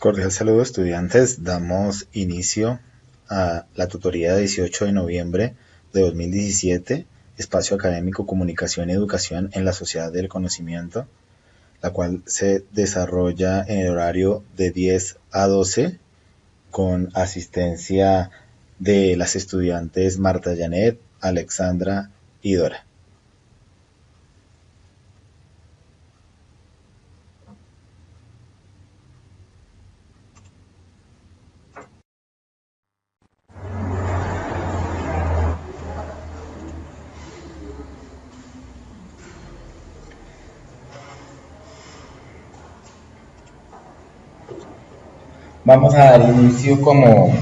Cordial saludo, estudiantes. Damos inicio a la tutoría de 18 de noviembre de 2017, Espacio Académico, Comunicación y Educación en la Sociedad del Conocimiento, la cual se desarrolla en el horario de 10 a 12 con asistencia de las estudiantes Marta Janet, Alexandra y Dora. Vamos a dar inicio como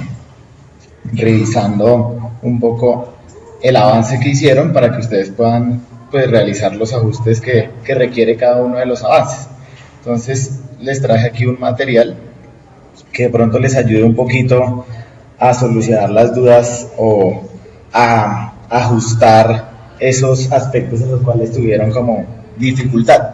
revisando un poco el avance que hicieron para que ustedes puedan realizar los ajustes que requiere cada uno de los avances. Entonces les traje aquí un material que de pronto les ayude un poquito a solucionar las dudas o a ajustar esos aspectos en los cuales tuvieron como dificultad.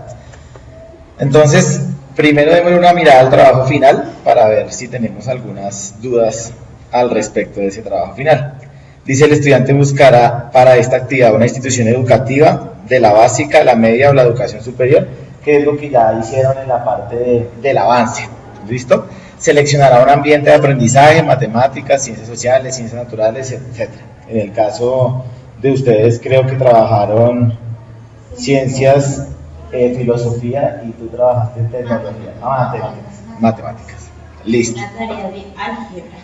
Entonces, primero démosle una mirada al trabajo final para ver si tenemos algunas dudas al respecto de ese trabajo final. Dice: el estudiante buscará para esta actividad una institución educativa de la básica, la media o la educación superior, que es lo que ya hicieron en la parte del avance. ¿Listo? Seleccionará un ambiente de aprendizaje, matemáticas, ciencias sociales, ciencias naturales, etc. En el caso de ustedes creo que trabajaron ciencias, filosofía, y tú trabajaste tecnología, matemáticas. Listo. La tarea de álgebra.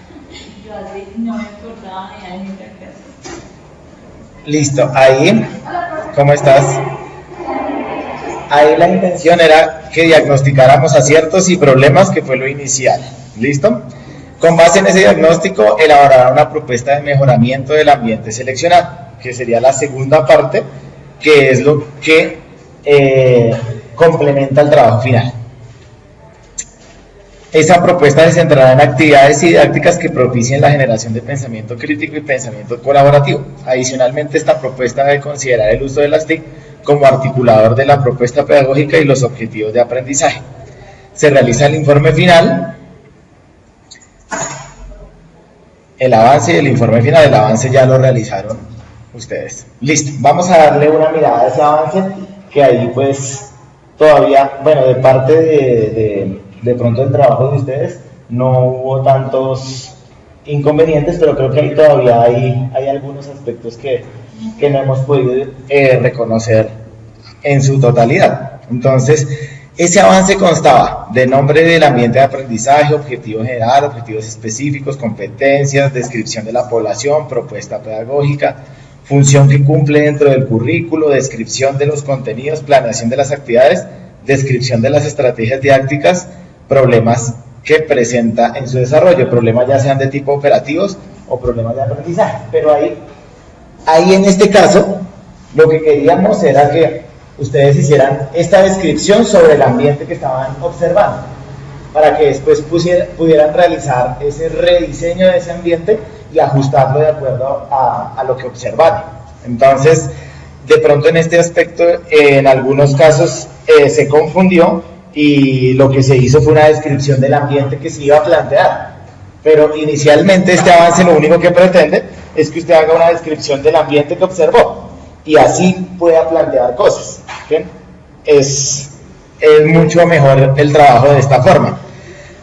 Yo así no me acordaba de álgebra casi. Listo, ahí, ¿cómo estás? Ahí la intención era que diagnosticáramos aciertos y problemas, que fue lo inicial. ¿Listo? Con base en ese diagnóstico, elaborará una propuesta de mejoramiento del ambiente seleccionado, que sería la segunda parte, que es lo que complementa el trabajo final. Esa propuesta se centrará en actividades didácticas que propicien la generación de pensamiento crítico y pensamiento colaborativo. Adicionalmente, esta propuesta debe considerar el uso de las TIC como articulador de la propuesta pedagógica y los objetivos de aprendizaje. Se realiza el informe final, el avance y el informe final. El avance ya lo realizaron ustedes. Listo, vamos a darle una mirada a ese avance, que ahí pues todavía, bueno, de parte de pronto el trabajo de ustedes no hubo tantos inconvenientes, pero creo que ahí todavía hay algunos aspectos que no hemos podido reconocer en su totalidad. Entonces, ese avance constaba de nombre del ambiente de aprendizaje, objetivo general, objetivos específicos, competencias, descripción de la población, propuesta pedagógica, función que cumple dentro del currículo, descripción de los contenidos, planeación de las actividades, descripción de las estrategias didácticas, problemas que presenta en su desarrollo, problemas ya sean de tipo operativos o problemas de aprendizaje. Pero ahí en este caso, lo que queríamos era que ustedes hicieran esta descripción sobre el ambiente que estaban observando, para que después pudieran realizar ese rediseño de ese ambiente y ajustarlo de acuerdo a lo que observaron. Entonces, de pronto en este aspecto, en algunos casos se confundió, y lo que se hizo fue una descripción del ambiente que se iba a plantear. Pero inicialmente este avance lo único que pretende es que usted haga una descripción del ambiente que observó, y así pueda plantear cosas. ¿Bien? Es mucho mejor el trabajo de esta forma.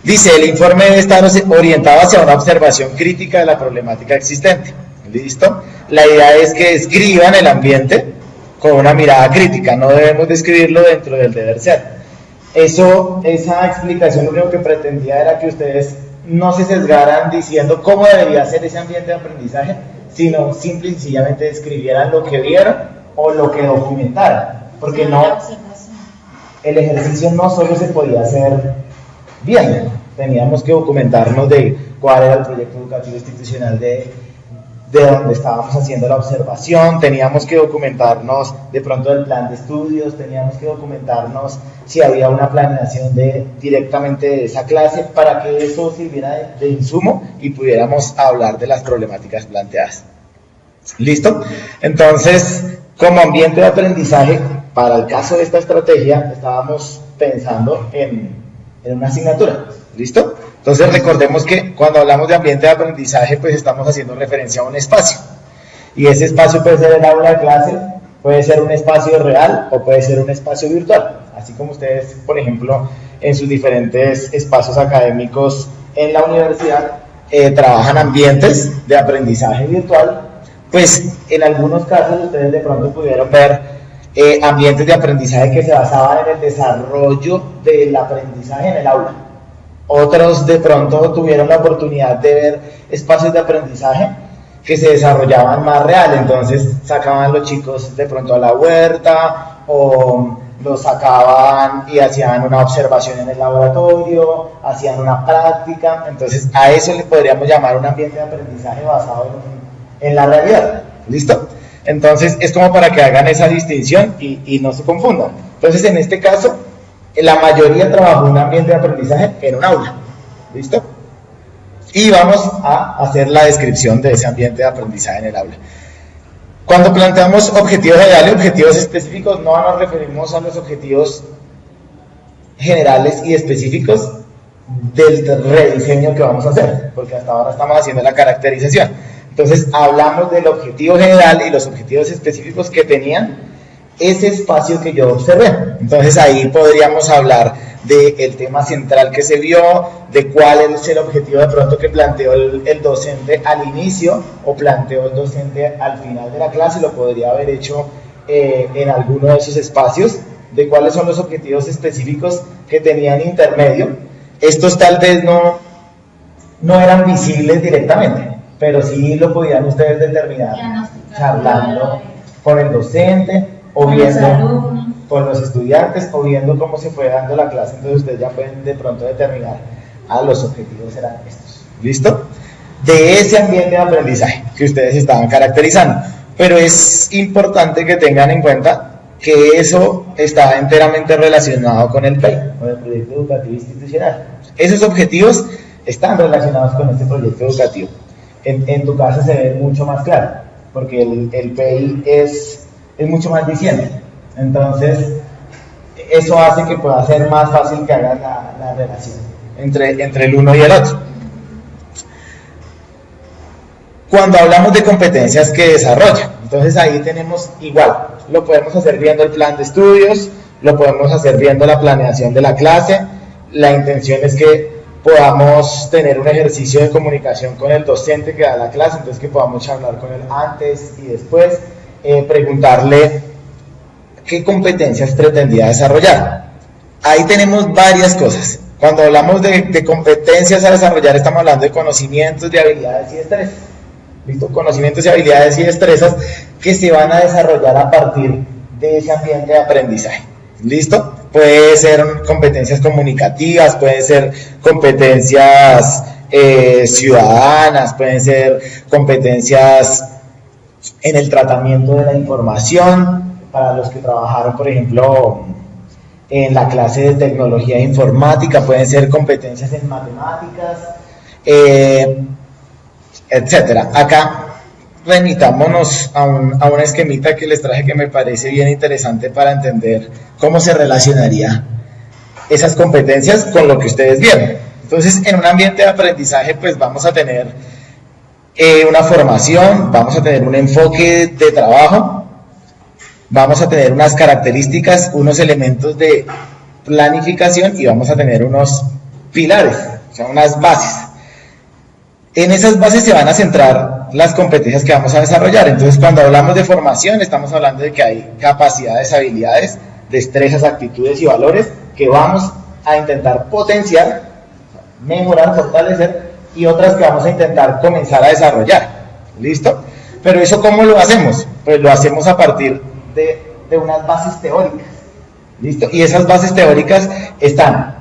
Dice: el informe debe estar orientado hacia una observación crítica de la problemática existente. ¿Listo? La idea es que describan el ambiente con una mirada crítica, no debemos describirlo dentro del deber ser. Esa explicación lo único que pretendía era que ustedes no se sesgaran diciendo cómo debería ser ese ambiente de aprendizaje, sino simple y sencillamente describieran lo que vieron o lo que documentaron, porque no, el ejercicio no solo se podía hacer viendo, teníamos que documentarnos de cuál era el proyecto educativo institucional de donde estábamos haciendo la observación, teníamos que documentarnos de pronto del plan de estudios, teníamos que documentarnos si había una planeación directamente de esa clase, para que eso sirviera de insumo y pudiéramos hablar de las problemáticas planteadas. ¿Listo? Entonces, como ambiente de aprendizaje, para el caso de esta estrategia, estábamos pensando en una asignatura. ¿Listo? Entonces recordemos que cuando hablamos de ambiente de aprendizaje, pues estamos haciendo referencia a un espacio. Y ese espacio puede ser el aula de clase, puede ser un espacio real o puede ser un espacio virtual. Así como ustedes, por ejemplo, en sus diferentes espacios académicos en la universidad, trabajan ambientes de aprendizaje virtual, pues en algunos casos ustedes de pronto pudieron ver ambientes de aprendizaje que se basaban en el desarrollo del aprendizaje en el aula. Otros de pronto tuvieron la oportunidad de ver espacios de aprendizaje que se desarrollaban más real, entonces sacaban los chicos de pronto a la huerta o los sacaban y hacían una observación en el laboratorio, hacían una práctica, entonces a eso le podríamos llamar un ambiente de aprendizaje basado en la realidad, ¿listo? Entonces es como para que hagan esa distinción y no se confundan. Entonces en este caso, la mayoría trabajó en un ambiente de aprendizaje en un aula, ¿listo? Y vamos a hacer la descripción de ese ambiente de aprendizaje en el aula. Cuando planteamos objetivos generales y objetivos específicos, no nos referimos a los objetivos generales y específicos del rediseño que vamos a hacer, porque hasta ahora estamos haciendo la caracterización. Entonces hablamos del objetivo general y los objetivos específicos que tenían ese espacio que yo observé. Entonces ahí podríamos hablar del tema central que se vio, de cuál es el objetivo de pronto que planteó el docente al inicio o planteó el docente al final de la clase, lo podría haber hecho en alguno de esos espacios, de cuáles son los objetivos específicos que tenían intermedio. Estos tal vez no eran visibles directamente, pero sí lo podían ustedes determinar charlando con el docente o viendo con los estudiantes o viendo cómo se fue dando la clase. Entonces ustedes ya pueden de pronto determinar, los objetivos eran estos, ¿listo? De ese ambiente de aprendizaje que ustedes estaban caracterizando, pero es importante que tengan en cuenta que eso está enteramente relacionado con el PEI, con el proyecto educativo institucional. Esos objetivos están relacionados con este proyecto educativo. En tu caso se ve mucho más claro, porque el PEI es mucho más diciente. Entonces, eso hace que pueda ser más fácil que hagan la relación entre el uno y el otro. Cuando hablamos de competencias que desarrolla, entonces ahí tenemos igual, lo podemos hacer viendo el plan de estudios, lo podemos hacer viendo la planeación de la clase. La intención es que podamos tener un ejercicio de comunicación con el docente que da la clase, entonces que podamos hablar con él antes y después, preguntarle qué competencias pretendía desarrollar. Ahí tenemos varias cosas. Cuando hablamos de competencias a desarrollar, estamos hablando de conocimientos, de habilidades y destrezas. ¿Listo? Conocimientos y habilidades y destrezas que se van a desarrollar a partir de ese ambiente de aprendizaje. ¿Listo? Puede ser competencias comunicativas, pueden ser competencias ciudadanas, pueden ser competencias en el tratamiento de la información, para los que trabajaron, por ejemplo, en la clase de tecnología e informática, pueden ser competencias en matemáticas, etcétera. Acá remitámonos a un esquemita que les traje que me parece bien interesante para entender cómo se relacionaría esas competencias con lo que ustedes vieron. Entonces, en un ambiente de aprendizaje, pues vamos a tener una formación, vamos a tener un enfoque de trabajo, vamos a tener unas características, unos elementos de planificación y vamos a tener unos pilares, o sea, unas bases. En esas bases se van a centrar las competencias que vamos a desarrollar. Entonces, cuando hablamos de formación, estamos hablando de que hay capacidades, habilidades, destrezas, actitudes y valores que vamos a intentar potenciar, mejorar, fortalecer, y otras que vamos a intentar comenzar a desarrollar. ¿Listo? Pero eso, ¿cómo lo hacemos? Pues lo hacemos a partir de unas bases teóricas. ¿Listo? Y esas bases teóricas están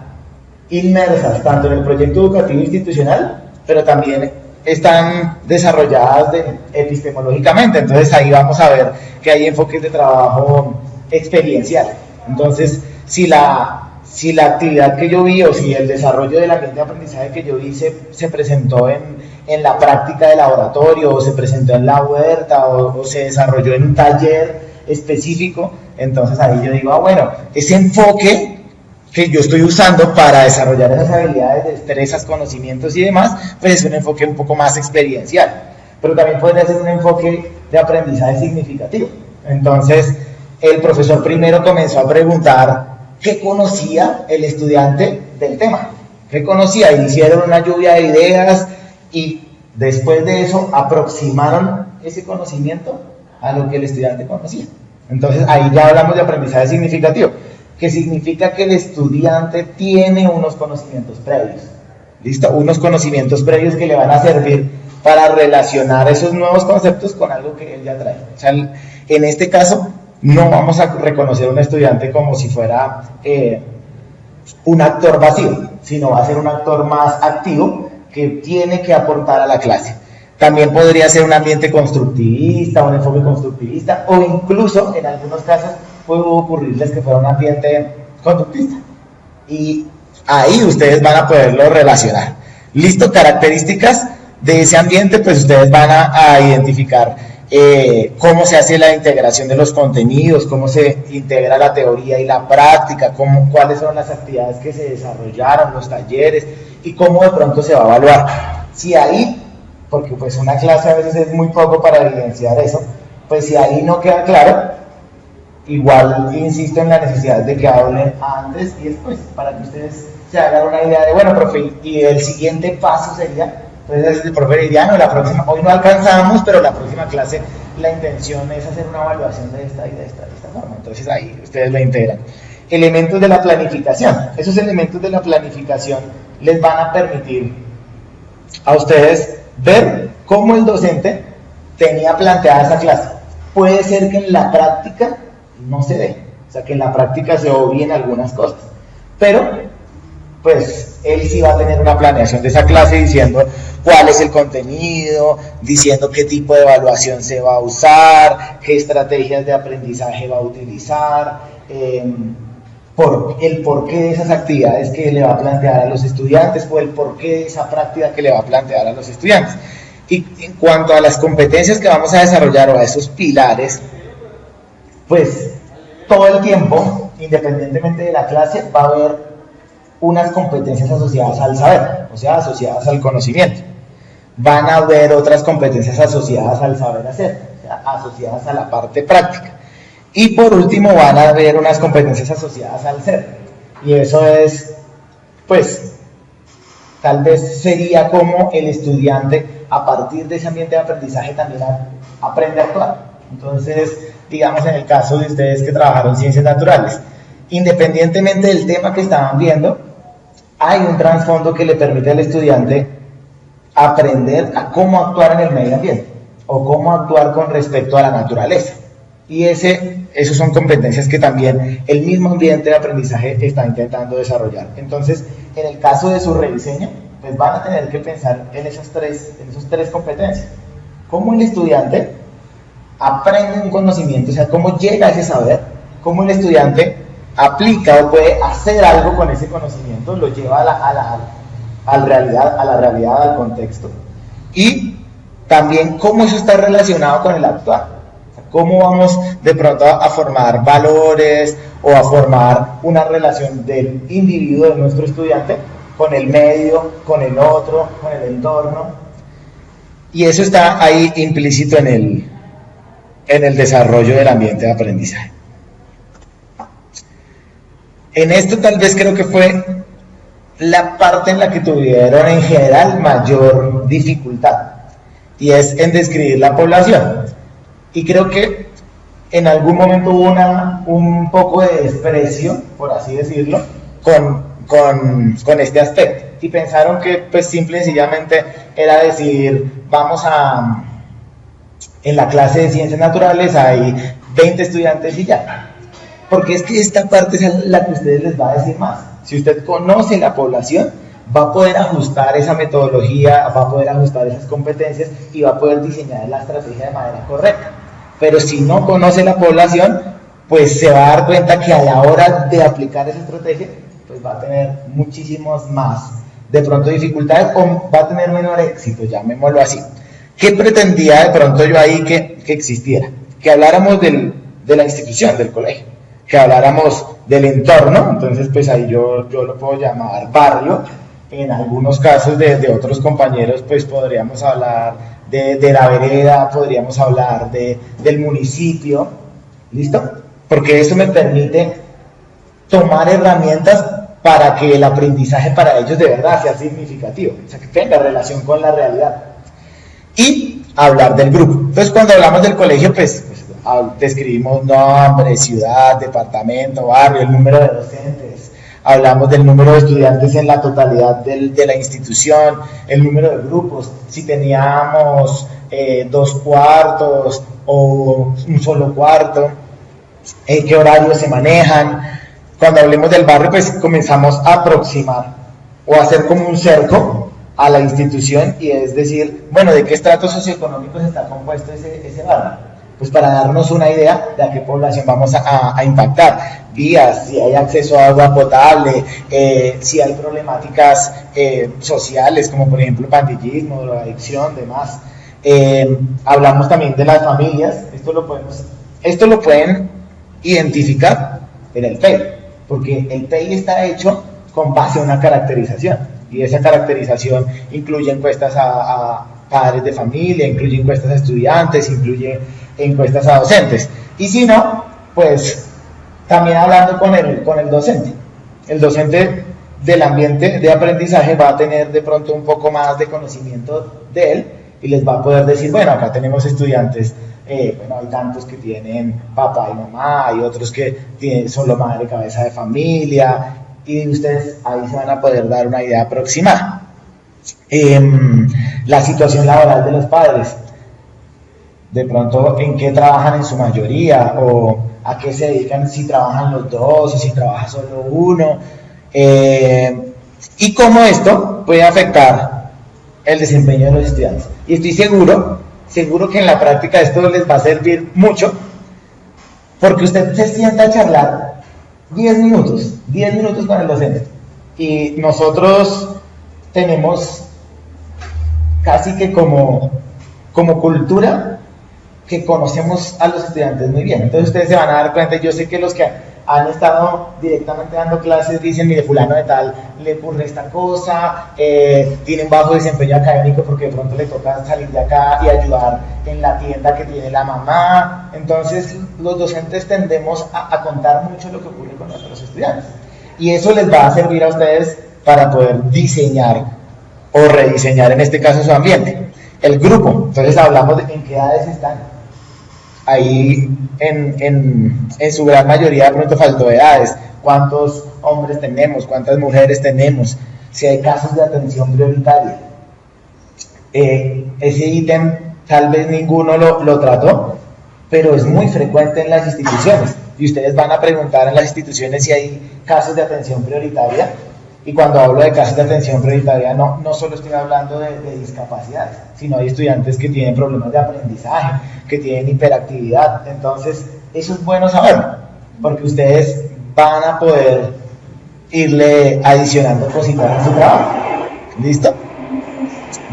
inmersas tanto en el proyecto educativo institucional, pero también están desarrolladas epistemológicamente. Entonces ahí vamos a ver que hay enfoques de trabajo experiencial. Entonces, si la actividad que yo vi o si el desarrollo del ambiente de aprendizaje que yo vi se presentó en la práctica de laboratorio, o se presentó en la huerta, o se desarrolló en un taller específico, entonces ahí yo digo, bueno, ese enfoque que yo estoy usando para desarrollar esas habilidades, destrezas, conocimientos y demás, pues es un enfoque un poco más experiencial. Pero también podría ser un enfoque de aprendizaje significativo. Entonces, el profesor primero comenzó a preguntar qué conocía el estudiante del tema, qué conocía, y hicieron una lluvia de ideas y después de eso aproximaron ese conocimiento a lo que el estudiante conocía. Entonces, ahí ya hablamos de aprendizaje significativo, que significa que el estudiante tiene unos conocimientos previos, ¿listo? Unos conocimientos previos que le van a servir para relacionar esos nuevos conceptos con algo que él ya trae. O sea, en este caso, no vamos a reconocer a un estudiante como si fuera un actor vacío, sino va a ser un actor más activo que tiene que aportar a la clase. También podría ser un ambiente constructivista, un enfoque constructivista, o incluso, en algunos casos, puede ocurrirles que fuera un ambiente conductista. Y ahí ustedes van a poderlo relacionar. Listo, características de ese ambiente, pues ustedes van a identificar cómo se hace la integración de los contenidos, cómo se integra la teoría y la práctica, cuáles son las actividades que se desarrollaron, los talleres, y cómo de pronto se va a evaluar. Si ahí, porque pues una clase a veces es muy poco para evidenciar eso, pues si ahí no queda claro, igual insisto en la necesidad de que hablen antes y después, para que ustedes se hagan una idea de, bueno, profe, y el siguiente paso sería, entonces el profe diría, no, la próxima, hoy no alcanzamos, pero la próxima clase la intención es hacer una evaluación de esta y de esta forma. Entonces ahí ustedes la integran. Elementos de la planificación. Esos elementos de la planificación les van a permitir a ustedes ver cómo el docente tenía planteada esa clase. Puede ser que en la práctica no se dé, o sea que en la práctica se obvien algunas cosas, pero pues él sí va a tener una planeación de esa clase diciendo cuál es el contenido, diciendo qué tipo de evaluación se va a usar, qué estrategias de aprendizaje va a utilizar, el porqué de esas actividades que le va a plantear a los estudiantes o el porqué de esa práctica que le va a plantear a los estudiantes. Y en cuanto a las competencias que vamos a desarrollar o a esos pilares, pues todo el tiempo, independientemente de la clase, va a haber unas competencias asociadas al saber, o sea, asociadas al conocimiento. Van a haber otras competencias asociadas al saber hacer, o sea, asociadas a la parte práctica. Y por último van a haber unas competencias asociadas al ser. Y eso es, pues, tal vez sería como el estudiante a partir de ese ambiente de aprendizaje también aprende a actuar. Entonces, digamos en el caso de ustedes que trabajaron ciencias naturales, independientemente del tema que estaban viendo, hay un trasfondo que le permite al estudiante aprender a cómo actuar en el medio ambiente o cómo actuar con respecto a la naturaleza. Y esas son competencias que también el mismo ambiente de aprendizaje está intentando desarrollar. Entonces, en el caso de su rediseño, pues van a tener que pensar en esas tres competencias. Cómo el estudiante aprende un conocimiento, o sea, cómo llega a ese saber, cómo el estudiante aplica o puede hacer algo con ese conocimiento, lo lleva a la realidad, al contexto, y también cómo eso está relacionado con el actuar, o sea, cómo vamos de pronto a formar valores o a formar una relación del individuo, de nuestro estudiante, con el medio, con el otro, con el entorno, y eso está ahí implícito en el desarrollo del ambiente de aprendizaje. En esto tal vez creo que fue la parte en la que tuvieron en general mayor dificultad, y es en describir la población. Y creo que en algún momento hubo un poco de desprecio, por así decirlo, con este aspecto, y pensaron que pues simple y sencillamente era decir, en la clase de ciencias naturales hay 20 estudiantes y ya. Porque es que esta parte es la que a ustedes les va a decir más. Si usted conoce la población, va a poder ajustar esa metodología, va a poder ajustar esas competencias y va a poder diseñar la estrategia de manera correcta. Pero si no conoce la población, pues se va a dar cuenta que a la hora de aplicar esa estrategia, pues va a tener muchísimos más, de pronto, dificultades, o va a tener menor éxito, llamémoslo así. ¿Qué pretendía de pronto yo ahí que existiera? Que habláramos de la institución, del colegio, que habláramos del entorno, entonces pues ahí yo lo puedo llamar barrio. En algunos casos de otros compañeros pues podríamos hablar de la vereda, podríamos hablar del municipio, ¿listo? Porque eso me permite tomar herramientas para que el aprendizaje para ellos de verdad sea significativo, o sea, que tenga relación con la realidad. Y hablar del grupo. Entonces cuando hablamos del colegio pues describimos nombre, ciudad, departamento, barrio, el número de docentes, hablamos del número de estudiantes en la totalidad de la institución, el número de grupos, si teníamos 2 cuartos o un solo cuarto, qué horarios se manejan. Cuando hablemos del barrio pues comenzamos a aproximar o a hacer como un cerco a la institución, y es decir, bueno, ¿de qué estratos socioeconómicos está compuesto ese barrio? Pues para darnos una idea de a qué población vamos a impactar, vías, si hay acceso a agua potable, si hay problemáticas sociales como por ejemplo pandillismo, drogadicción, demás. Hablamos también de las familias, esto lo pueden identificar en el PEI, porque el PEI está hecho con base a una caracterización, y esa caracterización incluye encuestas a padres de familia, incluye encuestas a estudiantes, incluye encuestas a docentes, y si no, pues también hablando con el docente. El docente del ambiente de aprendizaje va a tener de pronto un poco más de conocimiento de él y les va a poder decir, bueno, acá tenemos estudiantes, bueno, hay tantos que tienen papá y mamá, hay otros que tienen solo madre, cabeza de familia, y ustedes ahí se van a poder dar una idea aproximada. La situación laboral de los padres, de pronto en qué trabajan en su mayoría, o a qué se dedican, si trabajan los dos o si trabaja solo uno, y cómo esto puede afectar el desempeño de los estudiantes. Y estoy seguro que en la práctica esto les va a servir mucho, porque usted se sienta a charlar 10 minutos con el docente, y nosotros tenemos casi que como cultura que conocemos a los estudiantes muy bien. Entonces ustedes se van a dar cuenta, yo sé que los que han estado directamente dando clases dicen, mire, fulano de tal le ocurre esta cosa, tiene un bajo desempeño académico porque de pronto le toca salir de acá y ayudar en la tienda que tiene la mamá. Entonces los docentes tendemos a contar mucho lo que ocurre con nuestros estudiantes, y eso les va a servir a ustedes para poder diseñar o rediseñar en este caso su ambiente. El grupo, entonces hablamos de en qué edades están. Ahí en su gran mayoría de pronto faltó edades, cuántos hombres tenemos, cuántas mujeres tenemos, si hay casos de atención prioritaria. Ese ítem tal vez ninguno lo trató, pero es muy frecuente en las instituciones, y ustedes van a preguntar en las instituciones si hay casos de atención prioritaria. Y cuando hablo de casos de atención prioritaria, no solo estoy hablando de discapacidades, sino hay estudiantes que tienen problemas de aprendizaje, que tienen hiperactividad. Entonces, eso es bueno saberlo, porque ustedes van a poder irle adicionando cositas a su trabajo. ¿Listo?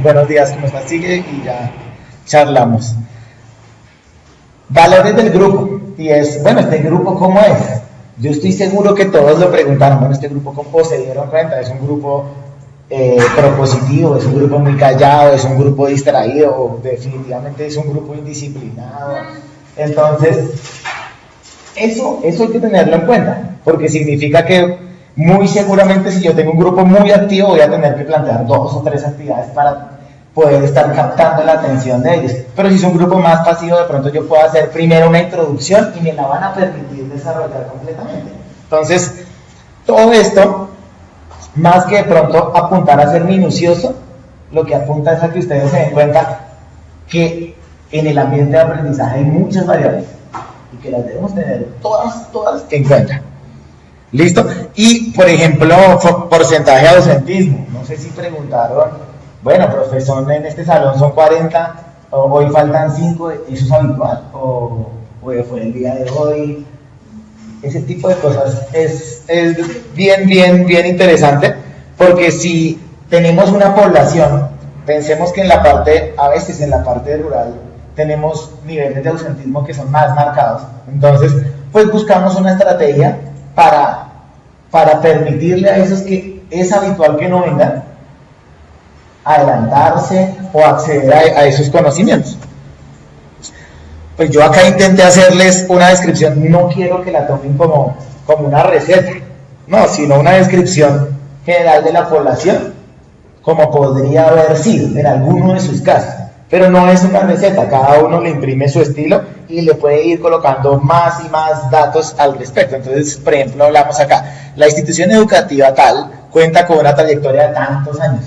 Buenos días, ¿cómo estás? Sigue y ya charlamos. Valores del grupo, y es, bueno, ¿este grupo cómo es? Yo estoy seguro que todos lo preguntaron, bueno, este grupo cómo se dieron cuenta, es un grupo propositivo, es un grupo muy callado, es un grupo distraído, o definitivamente es un grupo indisciplinado. Entonces, eso hay que tenerlo en cuenta, porque significa que muy seguramente si yo tengo un grupo muy activo voy a tener que plantear 2 o 3 actividades para poder estar captando la atención de ellos. Pero si es un grupo más pasivo, de pronto yo puedo hacer primero una introducción y me la van a permitir desarrollar completamente. Entonces, todo esto, más que de pronto apuntar a ser minucioso, lo que apunta es a que ustedes se den cuenta que en el ambiente de aprendizaje hay muchas variables y que las debemos tener todas en cuenta. ¿Listo? Y, por ejemplo, porcentaje de ausentismo. No sé si preguntaron, bueno, profesor, en este salón son 40, hoy faltan 5, ¿eso es habitual? ¿O fue el día de hoy? Ese tipo de cosas es bien interesante, porque si tenemos una población, pensemos que a veces en la parte rural tenemos niveles de ausentismo que son más marcados. Entonces, pues buscamos una estrategia para permitirle a esos que es habitual que no vengan, adelantarse o acceder a esos conocimientos. Pues yo acá intenté hacerles una descripción, no quiero que la tomen como una receta, no, sino una descripción general de la población, como podría haber sido en alguno de sus casos, pero no es una receta, cada uno le imprime su estilo y le puede ir colocando más y más datos al respecto. Entonces, por ejemplo, hablamos acá, la institución educativa tal cuenta con una trayectoria de tantos años,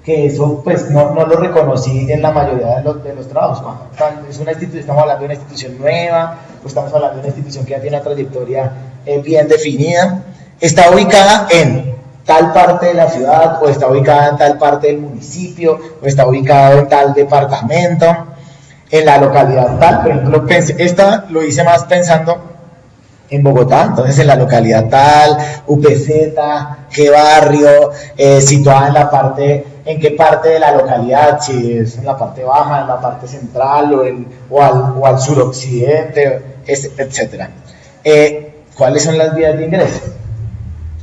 que eso pues no lo reconocí en la mayoría de los trabajos. Es una institución, estamos hablando de una institución nueva, o estamos hablando de una institución que ya tiene una trayectoria bien definida, está ubicada en tal parte de la ciudad, o está ubicada en tal parte del municipio, o está ubicado en tal departamento, en la localidad tal. Por ejemplo, esta lo hice más pensando en Bogotá, entonces en la localidad tal, UPZ, qué barrio, situada en la parte, en qué parte de la localidad, si es en la parte baja, en la parte central o al suroccidente, etc. ¿Cuáles son las vías de ingreso?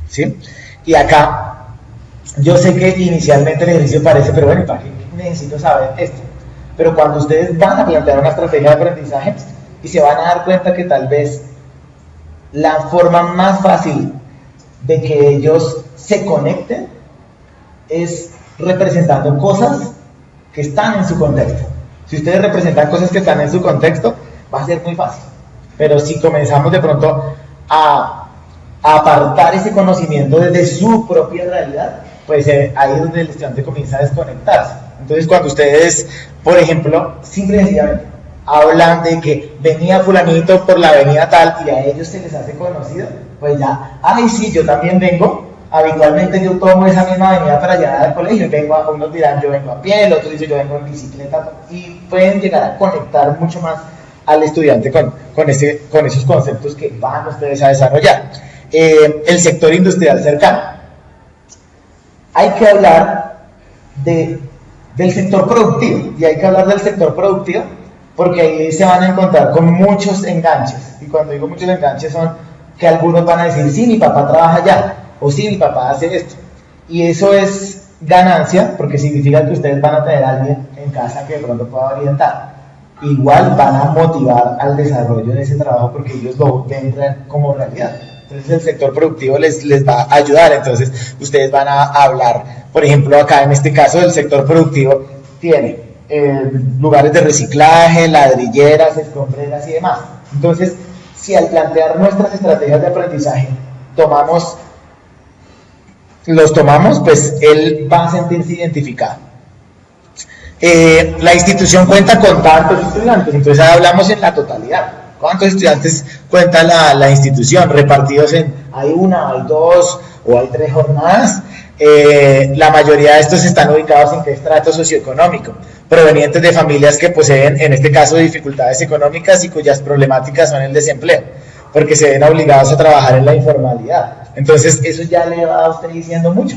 ¿Sí? Y acá, yo sé que inicialmente el ejercicio parece, pero bueno, ¿para qué necesito saber esto? Pero cuando ustedes van a plantear una estrategia de aprendizaje y se van a dar cuenta que tal vez la forma más fácil de que ellos se conecten es representando cosas que están en su contexto. Si ustedes representan cosas que están en su contexto, va a ser muy fácil. Pero si comenzamos de pronto a apartar ese conocimiento desde su propia realidad, pues ahí es donde el estudiante comienza a desconectarse. Entonces, cuando ustedes, por ejemplo, simple y sencillamente hablan de que venía fulanito por la avenida tal y a ellos se les hace conocido, pues ya, ay sí, yo también vengo, habitualmente yo tomo esa misma avenida para llegar al colegio, unos dirán yo vengo a pie, el otro dice yo vengo en bicicleta, y pueden llegar a conectar mucho más al estudiante con esos conceptos que van ustedes a desarrollar. El sector industrial cercano. Hay que hablar del sector productivo, y hay que hablar del sector productivo porque ahí se van a encontrar con muchos enganches, y cuando digo muchos enganches son que algunos van a decir, sí, mi papá trabaja allá, o sí, mi papá hace esto, y eso es ganancia porque significa que ustedes van a tener a alguien en casa que de pronto pueda orientar. Igual van a motivar al desarrollo de ese trabajo porque ellos lo ven como realidad. Entonces el sector productivo les va a ayudar. Entonces ustedes van a hablar, por ejemplo, acá en este caso del sector productivo tiene lugares de reciclaje, ladrilleras, escombreras y demás. Entonces, si al plantear nuestras estrategias de aprendizaje los tomamos, pues él va a sentirse identificado. La institución cuenta con tantos estudiantes, entonces hablamos en la totalidad. ¿Cuántos estudiantes cuenta la institución? Repartidos hay una, hay dos o hay 3 jornadas. La mayoría de estos están ubicados en qué estrato socioeconómico, provenientes de familias que poseen, en este caso, dificultades económicas y cuyas problemáticas son el desempleo, porque se ven obligados a trabajar en la informalidad. Entonces, eso ya le va a usted diciendo mucho.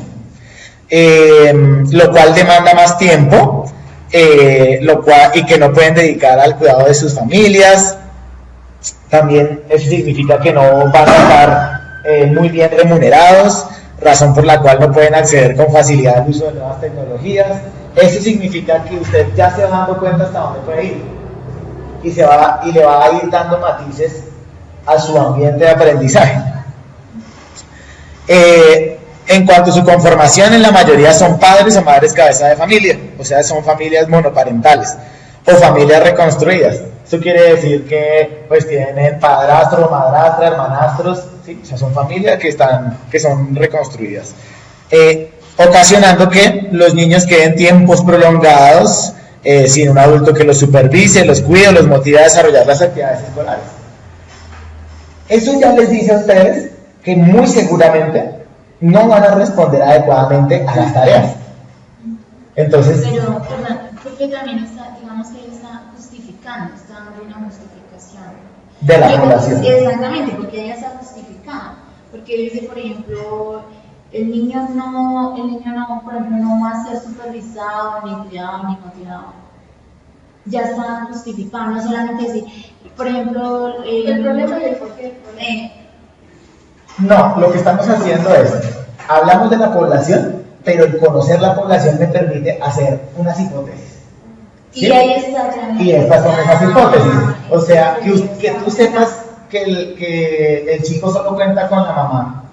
Lo cual demanda más tiempo, y que no pueden dedicar al cuidado de sus familias. También eso significa que no van a estar muy bien remunerados, razón por la cual no pueden acceder con facilidad al uso de nuevas tecnologías. Eso significa que usted ya se va dando cuenta hasta dónde puede ir y le va a ir dando matices a su ambiente de aprendizaje. En cuanto a su conformación, en la mayoría son padres o madres cabeza de familia, o sea, son familias monoparentales o familias reconstruidas. Eso quiere decir que pues tienen padrastro, madrastra, hermanastros, ¿sí? O sea, son familias que son reconstruidas, ocasionando que los niños queden tiempos prolongados sin un adulto que los supervise, los cuide, los motive a desarrollar las actividades escolares. Eso ya les dice a ustedes que muy seguramente no van a responder adecuadamente a las tareas. Entonces, pero, perdón, porque también está, digamos que él está justificando, está dando una justificación de la población. Exactamente, porque ella está justificando, porque él dice, por ejemplo, el niño no, por ejemplo, no va a ser supervisado, ni cuidado, ni motivado. Ya está justificando, no solamente decir, por ejemplo, el problema es porque No, lo que estamos haciendo es, hablamos de la población, pero el conocer la población me permite hacer unas hipótesis. ¿Sí? Y ahí está ya. Y estas son esas hipótesis. O sea, que tú sepas que el chico solo cuenta con la mamá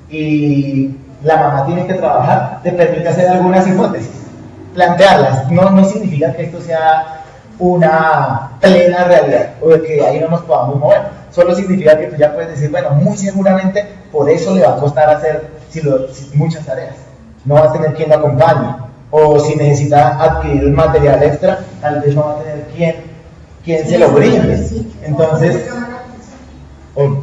y la mamá tiene que trabajar, te permite hacer algunas hipótesis, plantearlas. No significa que esto sea una plena realidad o de que ahí no nos podamos mover. Solo significa que tú ya puedes decir, bueno, muy seguramente por eso le va a costar hacer muchas tareas. No va a tener quien lo acompañe. O si necesita adquirir un material extra, tal vez no va a tener quien se lo brinde. Entonces,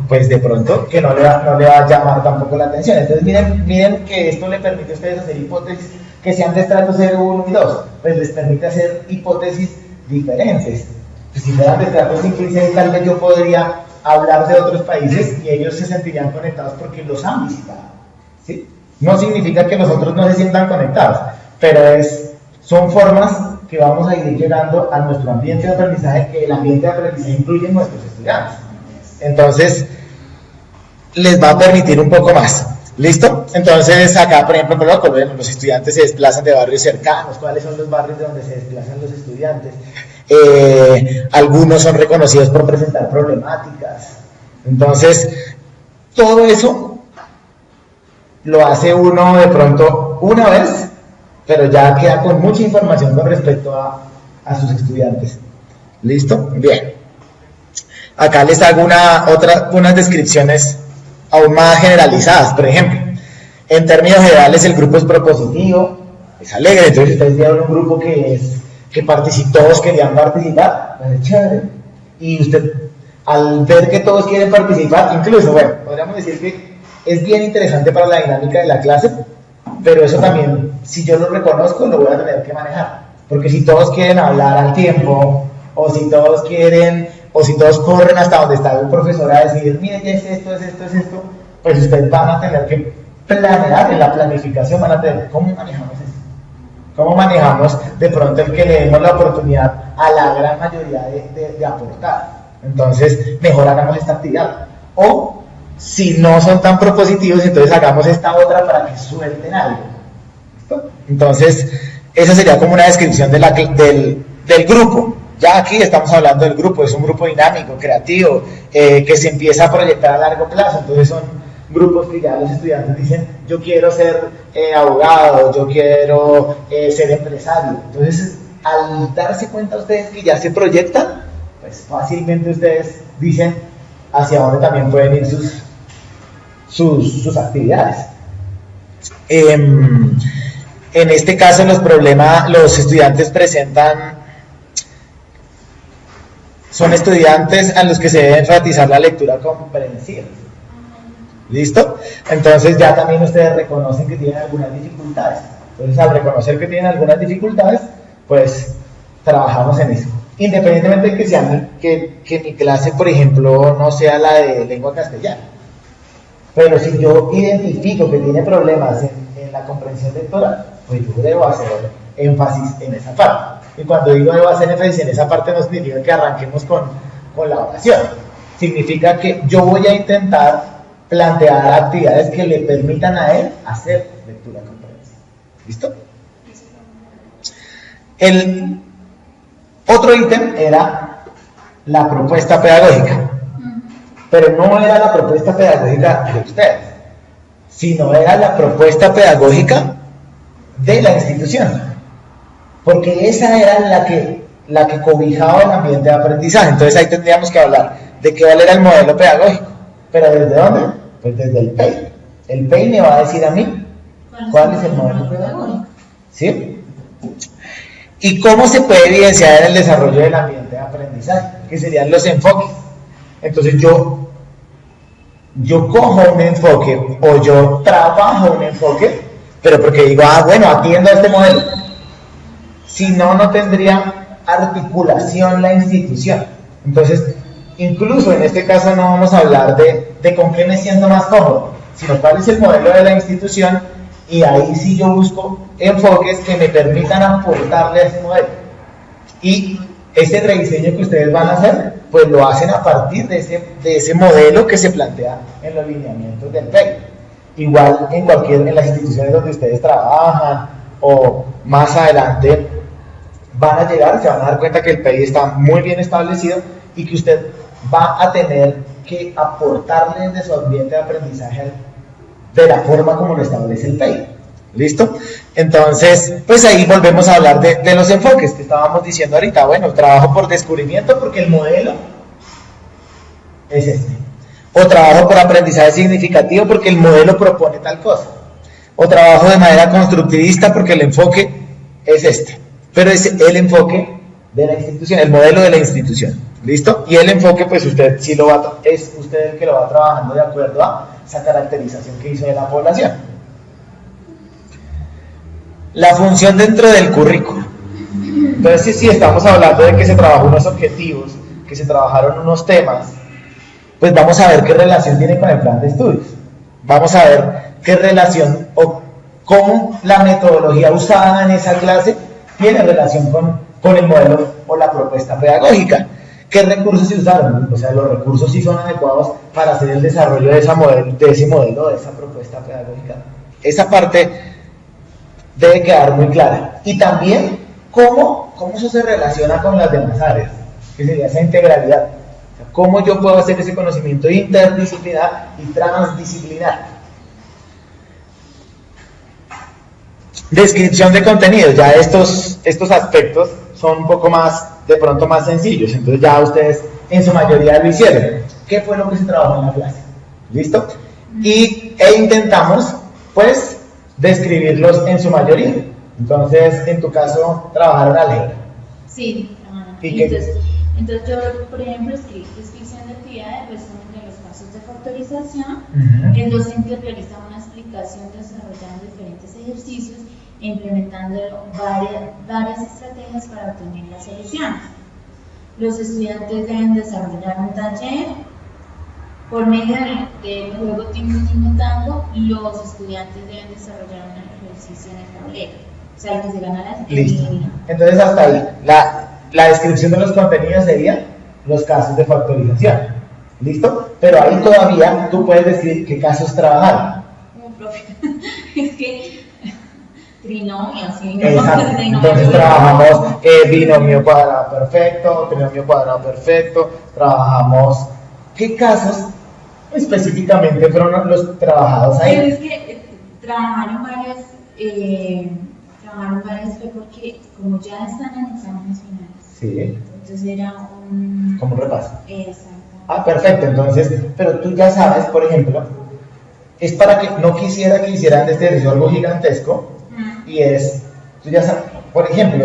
pues de pronto que no le va a llamar tampoco la atención. Entonces miren que esto le permite a ustedes hacer hipótesis que sean de estrato 0, 1 y 2. Pues les permite hacer hipótesis diferentes. Pues si fueran de estrato 5 y 6, tal vez yo podría hablar de otros países y ellos se sentirían conectados porque los han visitado, ¿sí? No significa que los otros no se sientan conectados, pero son formas que vamos a ir llegando a nuestro ambiente de aprendizaje, que el ambiente de aprendizaje incluye nuestros estudiantes. Entonces, les va a permitir un poco más. ¿Listo? Entonces, acá, por ejemplo, los estudiantes se desplazan de barrios cercanos. ¿Cuáles son los barrios de donde se desplazan los estudiantes? Algunos son reconocidos por presentar problemáticas. Entonces, todo eso lo hace uno de pronto una vez, pero ya queda con mucha información con respecto a sus estudiantes. ¿Listo? Bien. Acá les hago unas descripciones aún más generalizadas. Por ejemplo, en términos generales el grupo es propositivo, es alegre. Entonces ustedes vieron un grupo que todos querían participar, pues es chévere. Y usted, al ver que todos quieren participar, incluso, bueno, podríamos decir que es bien interesante para la dinámica de la clase, pero eso también, si yo lo reconozco, lo voy a tener que manejar. Porque si todos quieren hablar al tiempo, o si todos corren hasta donde está el profesor a decir, miren, es esto, pues ustedes van a tener que planear, en la planificación van a tener, ¿cómo manejamos eso? ¿Cómo manejamos de pronto el que le demos la oportunidad a la gran mayoría de aportar? Entonces, mejor hagamos esta actividad. O, si no son tan propositivos, entonces hagamos esta otra para que suelten algo. ¿Listo? Entonces, esa sería como una descripción del grupo. Ya aquí estamos hablando del grupo, es un grupo dinámico, creativo, que se empieza a proyectar a largo plazo. Entonces son grupos que ya los estudiantes dicen, yo quiero ser abogado, yo quiero ser empresario. Entonces, al darse cuenta ustedes que ya se proyectan, pues fácilmente ustedes dicen hacia dónde también pueden ir sus actividades. En este caso los estudiantes son estudiantes a los que se debe enfatizar la lectura comprensiva. ¿Listo? Entonces ya también ustedes reconocen que tienen algunas dificultades. Entonces, al reconocer que tienen algunas dificultades, pues trabajamos en eso. Independientemente de que mi clase, por ejemplo, no sea la de lengua castellana. Pero si yo identifico que tiene problemas en la comprensión lectora, pues yo debo hacer énfasis en esa parte. Y cuando digo debo hacer énfasis en esa parte, no significa que arranquemos con la oración. Significa que yo voy a intentar plantear actividades que le permitan a él hacer lectura comprensiva. ¿Listo? El otro ítem era la propuesta pedagógica. Pero no era la propuesta pedagógica de ustedes, sino era la propuesta pedagógica de la institución. Porque esa era la que cobijaba el ambiente de aprendizaje. Entonces ahí tendríamos que hablar de cuál era el modelo pedagógico. ¿Pero desde dónde? Pues desde el PEI. El PEI me va a decir a mí cuál es el modelo pedagógico. ¿Sí? ¿Y cómo se puede evidenciar en el desarrollo del ambiente de aprendizaje? Que serían los enfoques. Entonces yo cojo un enfoque o yo trabajo un enfoque, pero porque digo, bueno, atiendo a este modelo. Si no, no tendría articulación la institución. Entonces, incluso en este caso no vamos a hablar de con qué me siento más cómodo, sino cuál es el modelo de la institución, y ahí sí yo busco enfoques que me permitan aportarle a ese modelo. Y ese rediseño que ustedes van a hacer, pues lo hacen a partir de ese modelo que se plantea en los lineamientos del PEI. Igual en las instituciones donde ustedes trabajan o más adelante van a llegar, se van a dar cuenta que el PEI está muy bien establecido y que usted va a tener que aportarle de su ambiente de aprendizaje de la forma como lo establece el PEI. ¿Listo? Entonces, pues ahí volvemos a hablar de los enfoques que estábamos diciendo ahorita. Bueno, trabajo por descubrimiento porque el modelo es este. O trabajo por aprendizaje significativo porque el modelo propone tal cosa. O trabajo de manera constructivista porque el enfoque es este. Pero es el enfoque de la institución, el modelo de la institución. ¿Listo? Y el enfoque, pues usted sí es usted el que lo va trabajando de acuerdo a esa caracterización que hizo de la población. La función dentro del currículo. Entonces, si estamos hablando de que se trabajó unos objetivos, que se trabajaron unos temas, pues vamos a ver qué relación tiene con el plan de estudios. Vamos a ver qué relación o cómo la metodología usada en esa clase tiene relación con el modelo o la propuesta pedagógica. ¿Qué recursos se usaron? O sea, los recursos sí son adecuados para hacer el desarrollo de ese modelo, de esa propuesta pedagógica. Esa parte debe quedar muy clara. Y también cómo eso se relaciona con las demás áreas, que sería esa integralidad. O sea, cómo yo puedo hacer ese conocimiento interdisciplinar y transdisciplinar. Descripción de contenidos. Ya estos aspectos son un poco más, de pronto más sencillos. Entonces ya ustedes en su mayoría lo hicieron. ¿Qué fue lo que se trabajó en la clase? ¿Listo? E intentamos, pues, describirlos en su mayoría. Entonces, en tu caso, trabajaron álgebra. Sí, entonces yo, por ejemplo, escribí descripción de actividades, resumen de los casos de factorización. El docente realiza una explicación desarrollando diferentes ejercicios e implementando varias estrategias para obtener las soluciones. Los estudiantes deben desarrollar un taller. Por medio del juego Tingo Tango, los estudiantes deben desarrollar un ejercicio en el tablero. O sea, el que se gana la Listo. Entonces, hasta ahí. La descripción de los contenidos sería los casos de factorización. ¿Listo? Pero ahí todavía tú puedes decir qué casos trabajaron. Profe, es que trinomios, sí. Exacto. Entonces trabajamos binomio cuadrado perfecto, trinomio cuadrado perfecto, trabajamos. ¿Qué casos específicamente fueron los trabajados ahí? Pero es que trabajaron varias fue porque como ya están en exámenes finales. Sí. Entonces era como un repaso. Exacto. Ah, perfecto. Entonces, pero tú ya sabes, por ejemplo, es para que no quisiera que hicieran de este ejercicio algo gigantesco, y es, tú ya sabes, por ejemplo,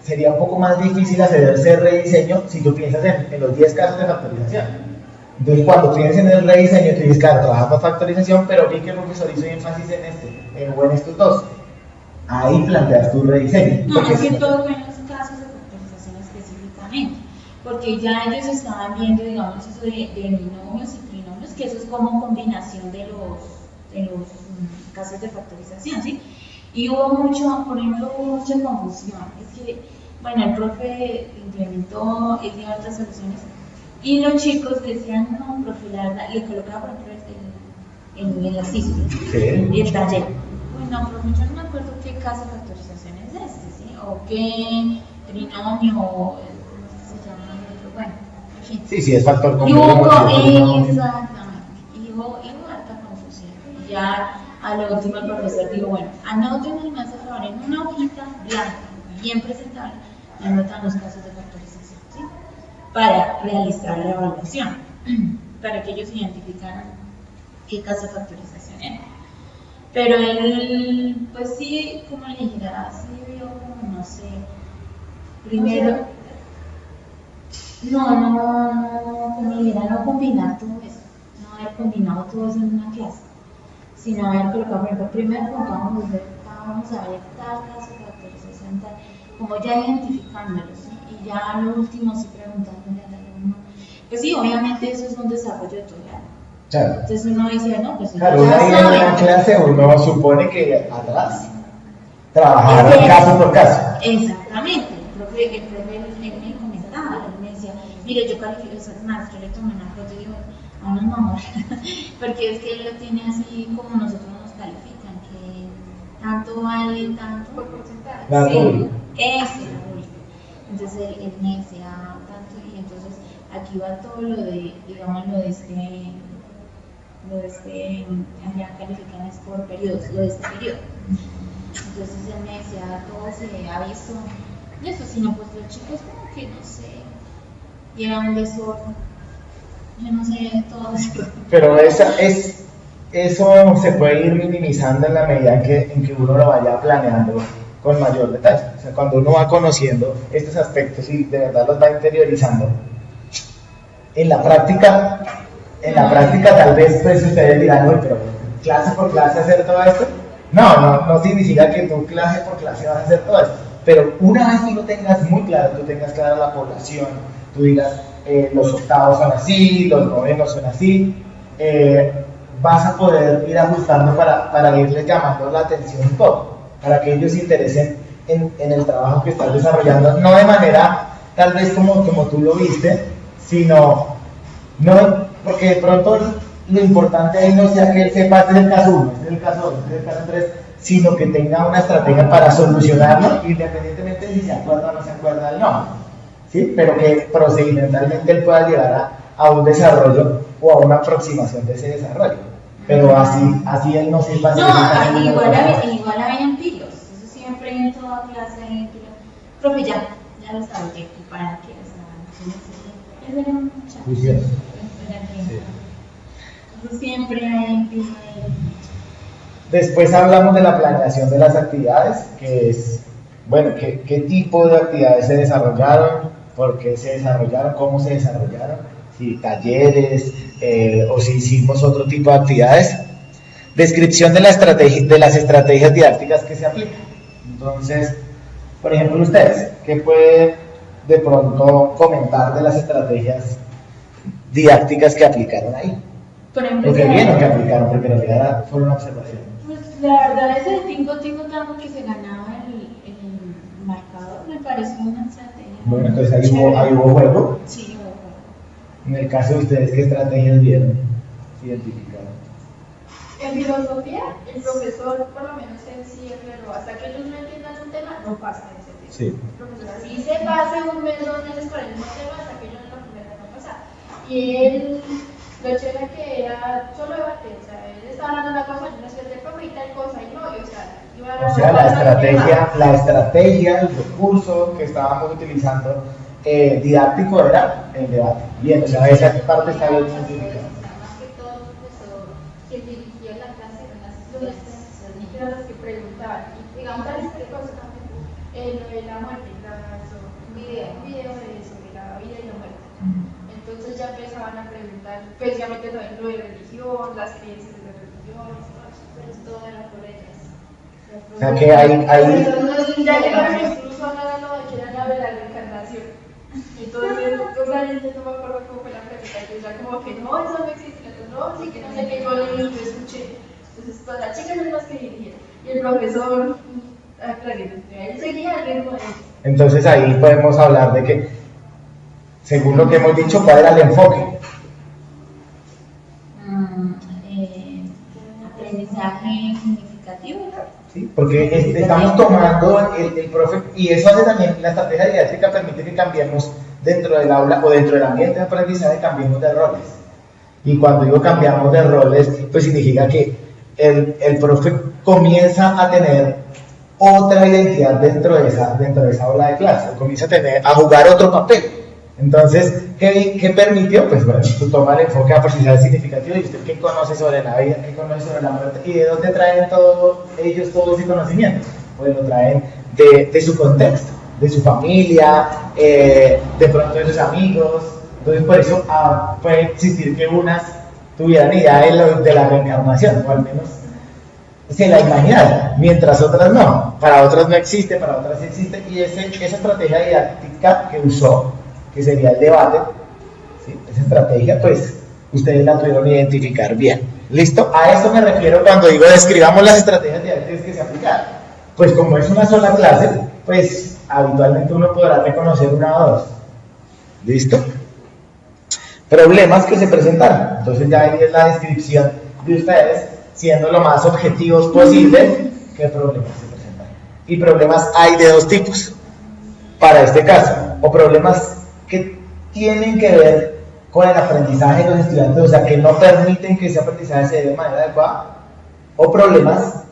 sería un poco más difícil hacer ese rediseño si tú piensas en los 10 casos de factorización. Entonces, cuando piensas en el rediseño, tú dices, claro, trabajamos factorización, pero vi que el profesor hizo énfasis en estos dos. Ahí planteas tu rediseño. No, es que todo fue en los casos de factorización específicamente, porque ya ellos estaban viendo, digamos, eso de binomios y trinomios, que eso es como combinación de los casos de factorización, ¿sí? Y hubo mucha confusión. Es que, bueno, el profe implementó, él dio otras soluciones, y los chicos decían, no, profe, la verdad, le colocaba, por ejemplo, el ejercicio, y el taller. Bueno, profe, yo no me acuerdo qué caso de factorización es este, ¿sí? O qué trinomio, ¿cómo se llama? Bueno, en fin. Sí, es factor común. Exactamente. Y hubo harta confusión. Y ya a lo último el profesor dijo, bueno, anoten el más a favor en una hojita blanca, bien presentable, y anotan los casos de factorización, ¿sí? Para realizar la evaluación, para que ellos identificaran qué caso de factorización era. Pero él, pues sí, como le dijera, sí vio como, no sé, primero, como le dijera, no combinar todo eso, no haber combinado todo eso en una clase, sino haber colocado, por ejemplo, primero vamos a ver tal caso de factorización, tal, como ya identificándolos, ¿sí? Y ya lo último sí preguntándole a cada uno. Pues sí, obviamente eso es un desarrollo de todo el año. Claro. Entonces uno dice, no, pues claro, uno ahí en una clase uno supone que atrás trabajaron caso por caso. Exactamente, el profe me comentaba, él me decía, Mire, yo califico, yo le tomé una foto y digo, a unos mamás, porque es que él lo tiene así como nosotros nos califican, que tanto vale, tanto Por porcentaje. La sí, rubia. ese, la rubia. Entonces él me decía tanto, y entonces aquí va todo lo de, digamos, lo de allá califican es por periodos, lo de este periodo. Entonces él me decía, todo se ha visto, y eso, sino pues los chicos como que no sé, llevan un desorden, yo no sé de todo eso. Pero eso se puede ir minimizando en la medida en que uno lo vaya planeando con mayor detalle. O sea, cuando uno va conociendo estos aspectos y de verdad los va interiorizando, en la práctica tal vez pues ustedes dirán, uy, pero clase por clase hacer todo esto. No significa que tú clase por clase vas a hacer todo esto. Pero una vez tú lo tengas muy claro, tú tengas clara la población, tú digas, los octavos son así, los novenos son así, vas a poder ir ajustando para irles llamando la atención un poco, para que ellos se interesen en el trabajo que estás desarrollando, no de manera tal vez como tú lo viste, sino, no, porque de pronto lo importante ahí no sea que él sepa, este es el caso 1, este es el caso 2, este es el caso 3, sino que tenga una estrategia para solucionarlo, independientemente de si se acuerda o no se acuerda del nombre, ¿sí? Pero que procedimentalmente él pueda llegar a un desarrollo o a una aproximación de ese desarrollo. Pero así él no sepa. No, igual habían pilos, eso siempre en toda clase hay pilos. Profe, ya lo sabes, para que es de un muchacho. Eso siempre hay pilos. Después hablamos de la planeación de las actividades, que es, bueno, qué tipo de actividades se desarrollaron, por qué se desarrollaron, cómo se desarrollaron, si talleres o si hicimos otro tipo de actividades. Descripción de las estrategias didácticas que se aplican. Entonces, por ejemplo, ustedes, ¿qué pueden de pronto comentar de las estrategias didácticas que aplicaron ahí? Por ejemplo, Lo que vieron que aplicaron, porque en realidad fue una observación. Pues la verdad, ese tingo tanto que se ganaba el marcador me pareció una estrategia. Bueno, entonces ahí hubo juego. Sí, hubo juego. En el caso de ustedes, ¿qué estrategias vieron? Identificaron. En filosofía, el profesor, por lo menos él sí aclaró, hasta que ellos no entiendan un tema, no pasa ese tema. Sí. El profesor así se pase un mes, 2 meses con el mismo tema, hasta que ellos no aprendan a pasar. Y él, lo chévere que era solo debate, o sea, él estaba hablando de una cosa, yo no sé del profe y tal cosa, y no, y, o sea, iba a la estrategia, el recurso que estábamos utilizando didáctico era el debate. Bien, o sea, esa parte está bien identificada. Más que todo, el profesor que dirigía la clase eran las estudiantes, eran los que preguntaban, y digamos, tal cosa también, lo de la muerte, un video sobre la vida y la muerte. Entonces ya empezaban a preguntar, precisamente lo de religión, las creencias de la religión, pero todo era por ellas. O sea que hay Ya llegaron incluso a hablar de lo de que era la de la reencarnación. Entonces, o sea, yo no me acuerdo cómo fue la pregunta, y ya como que no, eso no existe, no, sí que no sé qué, yo lo escuché. Entonces, todas las chicas eran las que dirigían. Y el profesor, él seguía el ritmo de ellos. Entonces ahí podemos hablar de que, según lo que hemos dicho, ¿cuál era el enfoque? Aprendizaje significativo, ¿no? ¿Sí? Porque estamos tomando el profe, y eso hace también, la estrategia didáctica permite que cambiemos dentro del aula o dentro del ambiente de aprendizaje, cambiemos de roles. Y cuando digo cambiamos de roles, pues significa que el profe comienza a tener otra identidad dentro de esa aula de clase, comienza a jugar otro papel. Entonces, ¿qué permitió? Pues bueno, tú tomas el enfoque de aprendizaje significativo y usted qué conoce sobre la vida, qué conoce sobre la muerte y de dónde traen ellos todo ese conocimiento. Pues lo traen de su contexto, de su familia, de pronto de sus amigos. Entonces, por eso puede existir que unas tuvieran idea de la reencarnación, o al menos se la imaginaran, mientras otras no. Para otras no existe, para otras sí existe, y esa estrategia didáctica que usó, que sería el debate, ¿sí? Esa estrategia, pues, ustedes la tuvieron que identificar bien. ¿Listo? A eso me refiero cuando digo describamos las estrategias didácticas que se aplicaron. Pues como es una sola clase, pues habitualmente uno podrá reconocer una o dos. ¿Listo? problemas que se presentaron. Entonces ya ahí es la descripción de ustedes, siendo lo más objetivos posible, qué problemas se presentaron. Y problemas hay de dos tipos, para este caso, o problemas que tienen que ver con el aprendizaje de los estudiantes, o sea, que no permiten que ese aprendizaje se dé de manera adecuada, o problemas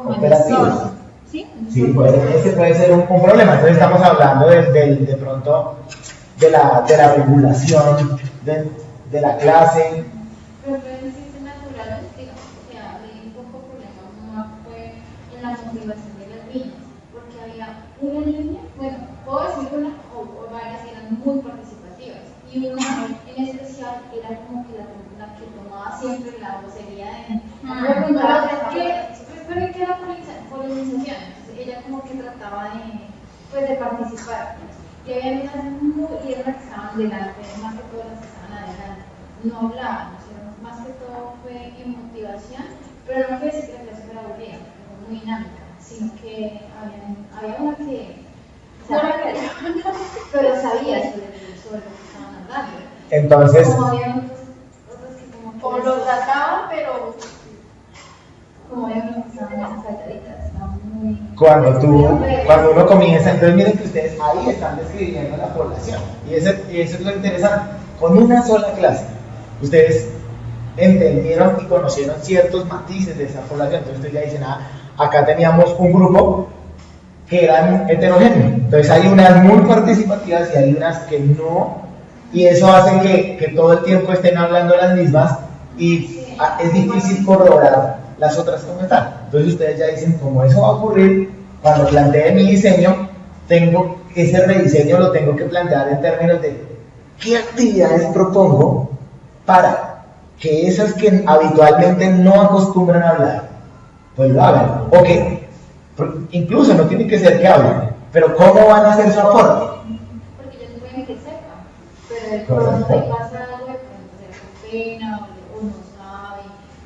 operativos. ¿Sí? Ese puede ser un problema. Entonces estamos hablando de pronto de la regulación de la clase. Pero en ciencias naturales, digamos, o sea, leí un poco problema más fue en la motivación de las niñas, porque había una niña, bueno, puedo decir una o varias que eran muy participativas, y una en especial era como que la que tomaba siempre la vocería de preguntar ¿qué era polinización? Entonces ella como que trataba de participar. Y había unas y era las que estaban delante, más que todas las que estaban adelante. No hablaban, o sea, más que todo fue en motivación, pero no fue decir que la clase fuera aburrida, fue muy dinámica, sino que había una que pero sabía sobre lo que estaban hablando. Entonces, como había otras que como lo trataban, pero como había unas que estaban más calladitas, estaban muy... Cuando uno comienza, entonces miren que ustedes ahí están describiendo la población, y eso es lo interesante. Con una sola clase, ustedes entendieron y conocieron ciertos matices de esa población. Entonces ustedes ya dicen, acá teníamos un grupo que eran heterogéneos, entonces hay unas muy participativas y hay unas que no, y eso hace que todo el tiempo estén hablando las mismas y es difícil corroborar las otras como están. Entonces ustedes ya dicen, como eso va a ocurrir, cuando plantee mi diseño, ese rediseño lo tengo que plantear en términos de qué actividades propongo para que esas que habitualmente no acostumbran a hablar, pues lo hagan. O que incluso no tiene que ser que hablen, pero ¿cómo van a hacer su aporte? Porque ellos pueden que sepan, pero de pronto ahí pasa algo de pronto se pena o no sabe.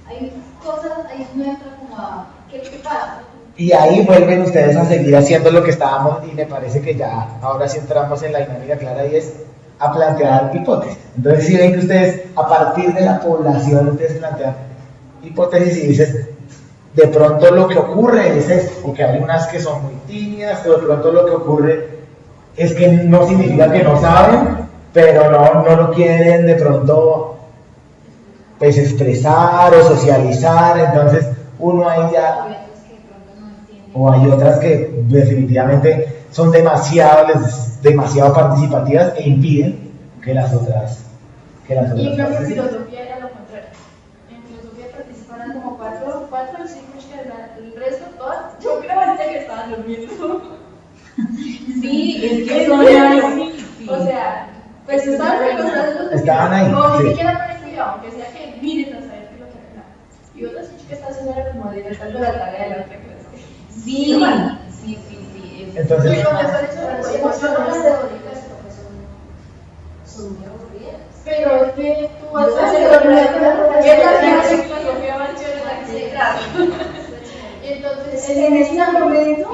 Hay cosas, ahí no entra como a ¿qué pasa? Y ahí vuelven ustedes a seguir haciendo lo que estábamos, y me parece que ya ahora sí entramos en la dinámica clara, y es a plantear hipótesis. Entonces si ven que ustedes a partir de la población ustedes plantean hipótesis y dicen, de pronto lo que ocurre es esto, porque hay unas que son muy tímidas, o de pronto lo que ocurre es que no significa que no saben, pero no lo quieren de pronto pues expresar o socializar. Entonces uno ahí ya, o hay otras que definitivamente son demasiado participativas e impiden que las otras Y en cambio en filosofía era lo contrario. En filosofía participaron como cuatro o cinco chicas, el resto todas, yo creo que estaban durmiendo. Sí, es que son así. O sea, pues estaban recostados, estaban ahí, como sí. ni siquiera ponen cuidado, aunque sea que miren a saber qué es lo que hablan. Y otras chicas que estaban haciendo era como libertando la tarea de la otra clase. Sí. Entonces, Los profesores son muy aburridas. Pero es que tú vas a hacer la clase de filosofía más chévere la que se graba. Entonces, en ese momento,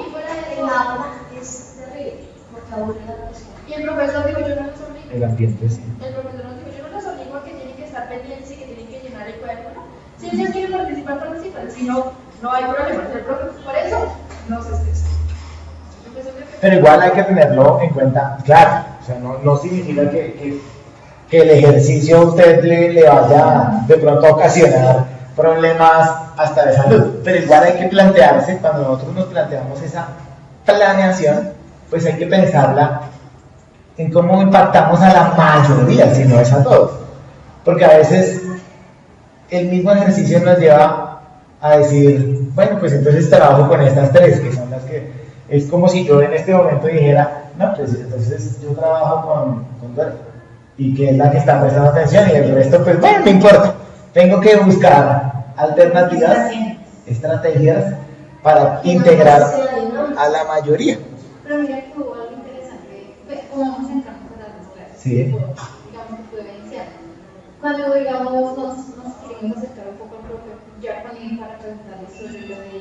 el aula es terrible, porque aburre a la persona. Y el profesor dijo, yo no los obligo. el ambiente, sí. El profesor nos dijo, yo no los obligo a que tienen que estar pendientes y que tienen que llenar el cuaderno. Si ellos quieren participar, participan. Si no, no hay problema. El profesor, por eso, no se estresa. Pero igual hay que tenerlo en cuenta, claro, o sea, no significa que el ejercicio a usted le vaya de pronto a ocasionar problemas hasta de salud, pero igual hay que plantearse, cuando nosotros nos planteamos esa planeación, pues hay que pensarla en cómo impactamos a la mayoría, si no es a todos, porque a veces el mismo ejercicio nos lleva a decir, bueno, pues entonces trabajo con estas tres, que son las que... Es como si yo en este momento dijera, no, pues entonces yo trabajo con Dora, y que es la que está prestando atención, y el resto, pues bueno, no importa. Tengo que buscar alternativas, estrategias para integrar a la mayoría. Pero mira que hubo algo interesante, como vamos a entrar con las dos clases, Sí. digamos que puede iniciar. Cuando digamos nos queremos acercar un poco al profe, ya ponen para preguntarle sobre lo de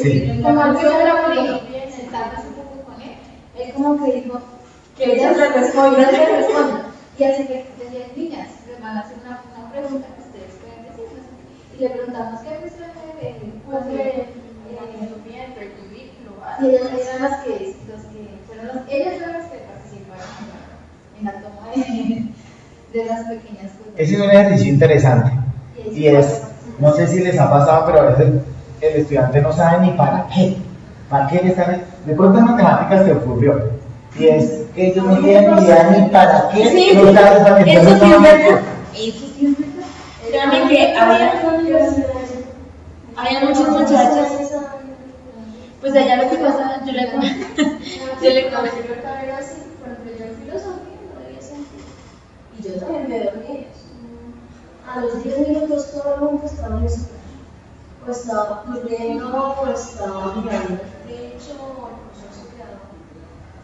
Sí. como yo la poní, sentarnos un poco con él como que dijo, Que ellas le respondan. Y así que decían, niñas, les van a hacer una pregunta que ustedes pueden decirnos. Y le preguntamos qué presión de filosofía, entre el currículo. Y ellas eran las que ellas fueron las que participaron en la toma de las pequeñas cosas. Ese es un ejercicio interesante. Y es, no sé si les ha pasado, pero a veces el estudiante no sabe ni para qué. ¿Para qué le están? De pronto en matemáticas se ocurrió. Y es que ellos no tienen ni idea ni para qué. Sí, no saben para qué. eso sí es verdad. Eso sí es verdad. Créanme que había muchas muchachas. Pues allá lo que pasa, yo le comenté. Yo así, por ejemplo, yo en filosofía no debía sentir. Y yo también me dormí. A los 10 minutos todo el mundo estaba en eso. O estaba corriendo, o estaba mirando el techo, o el profesor se quedaba.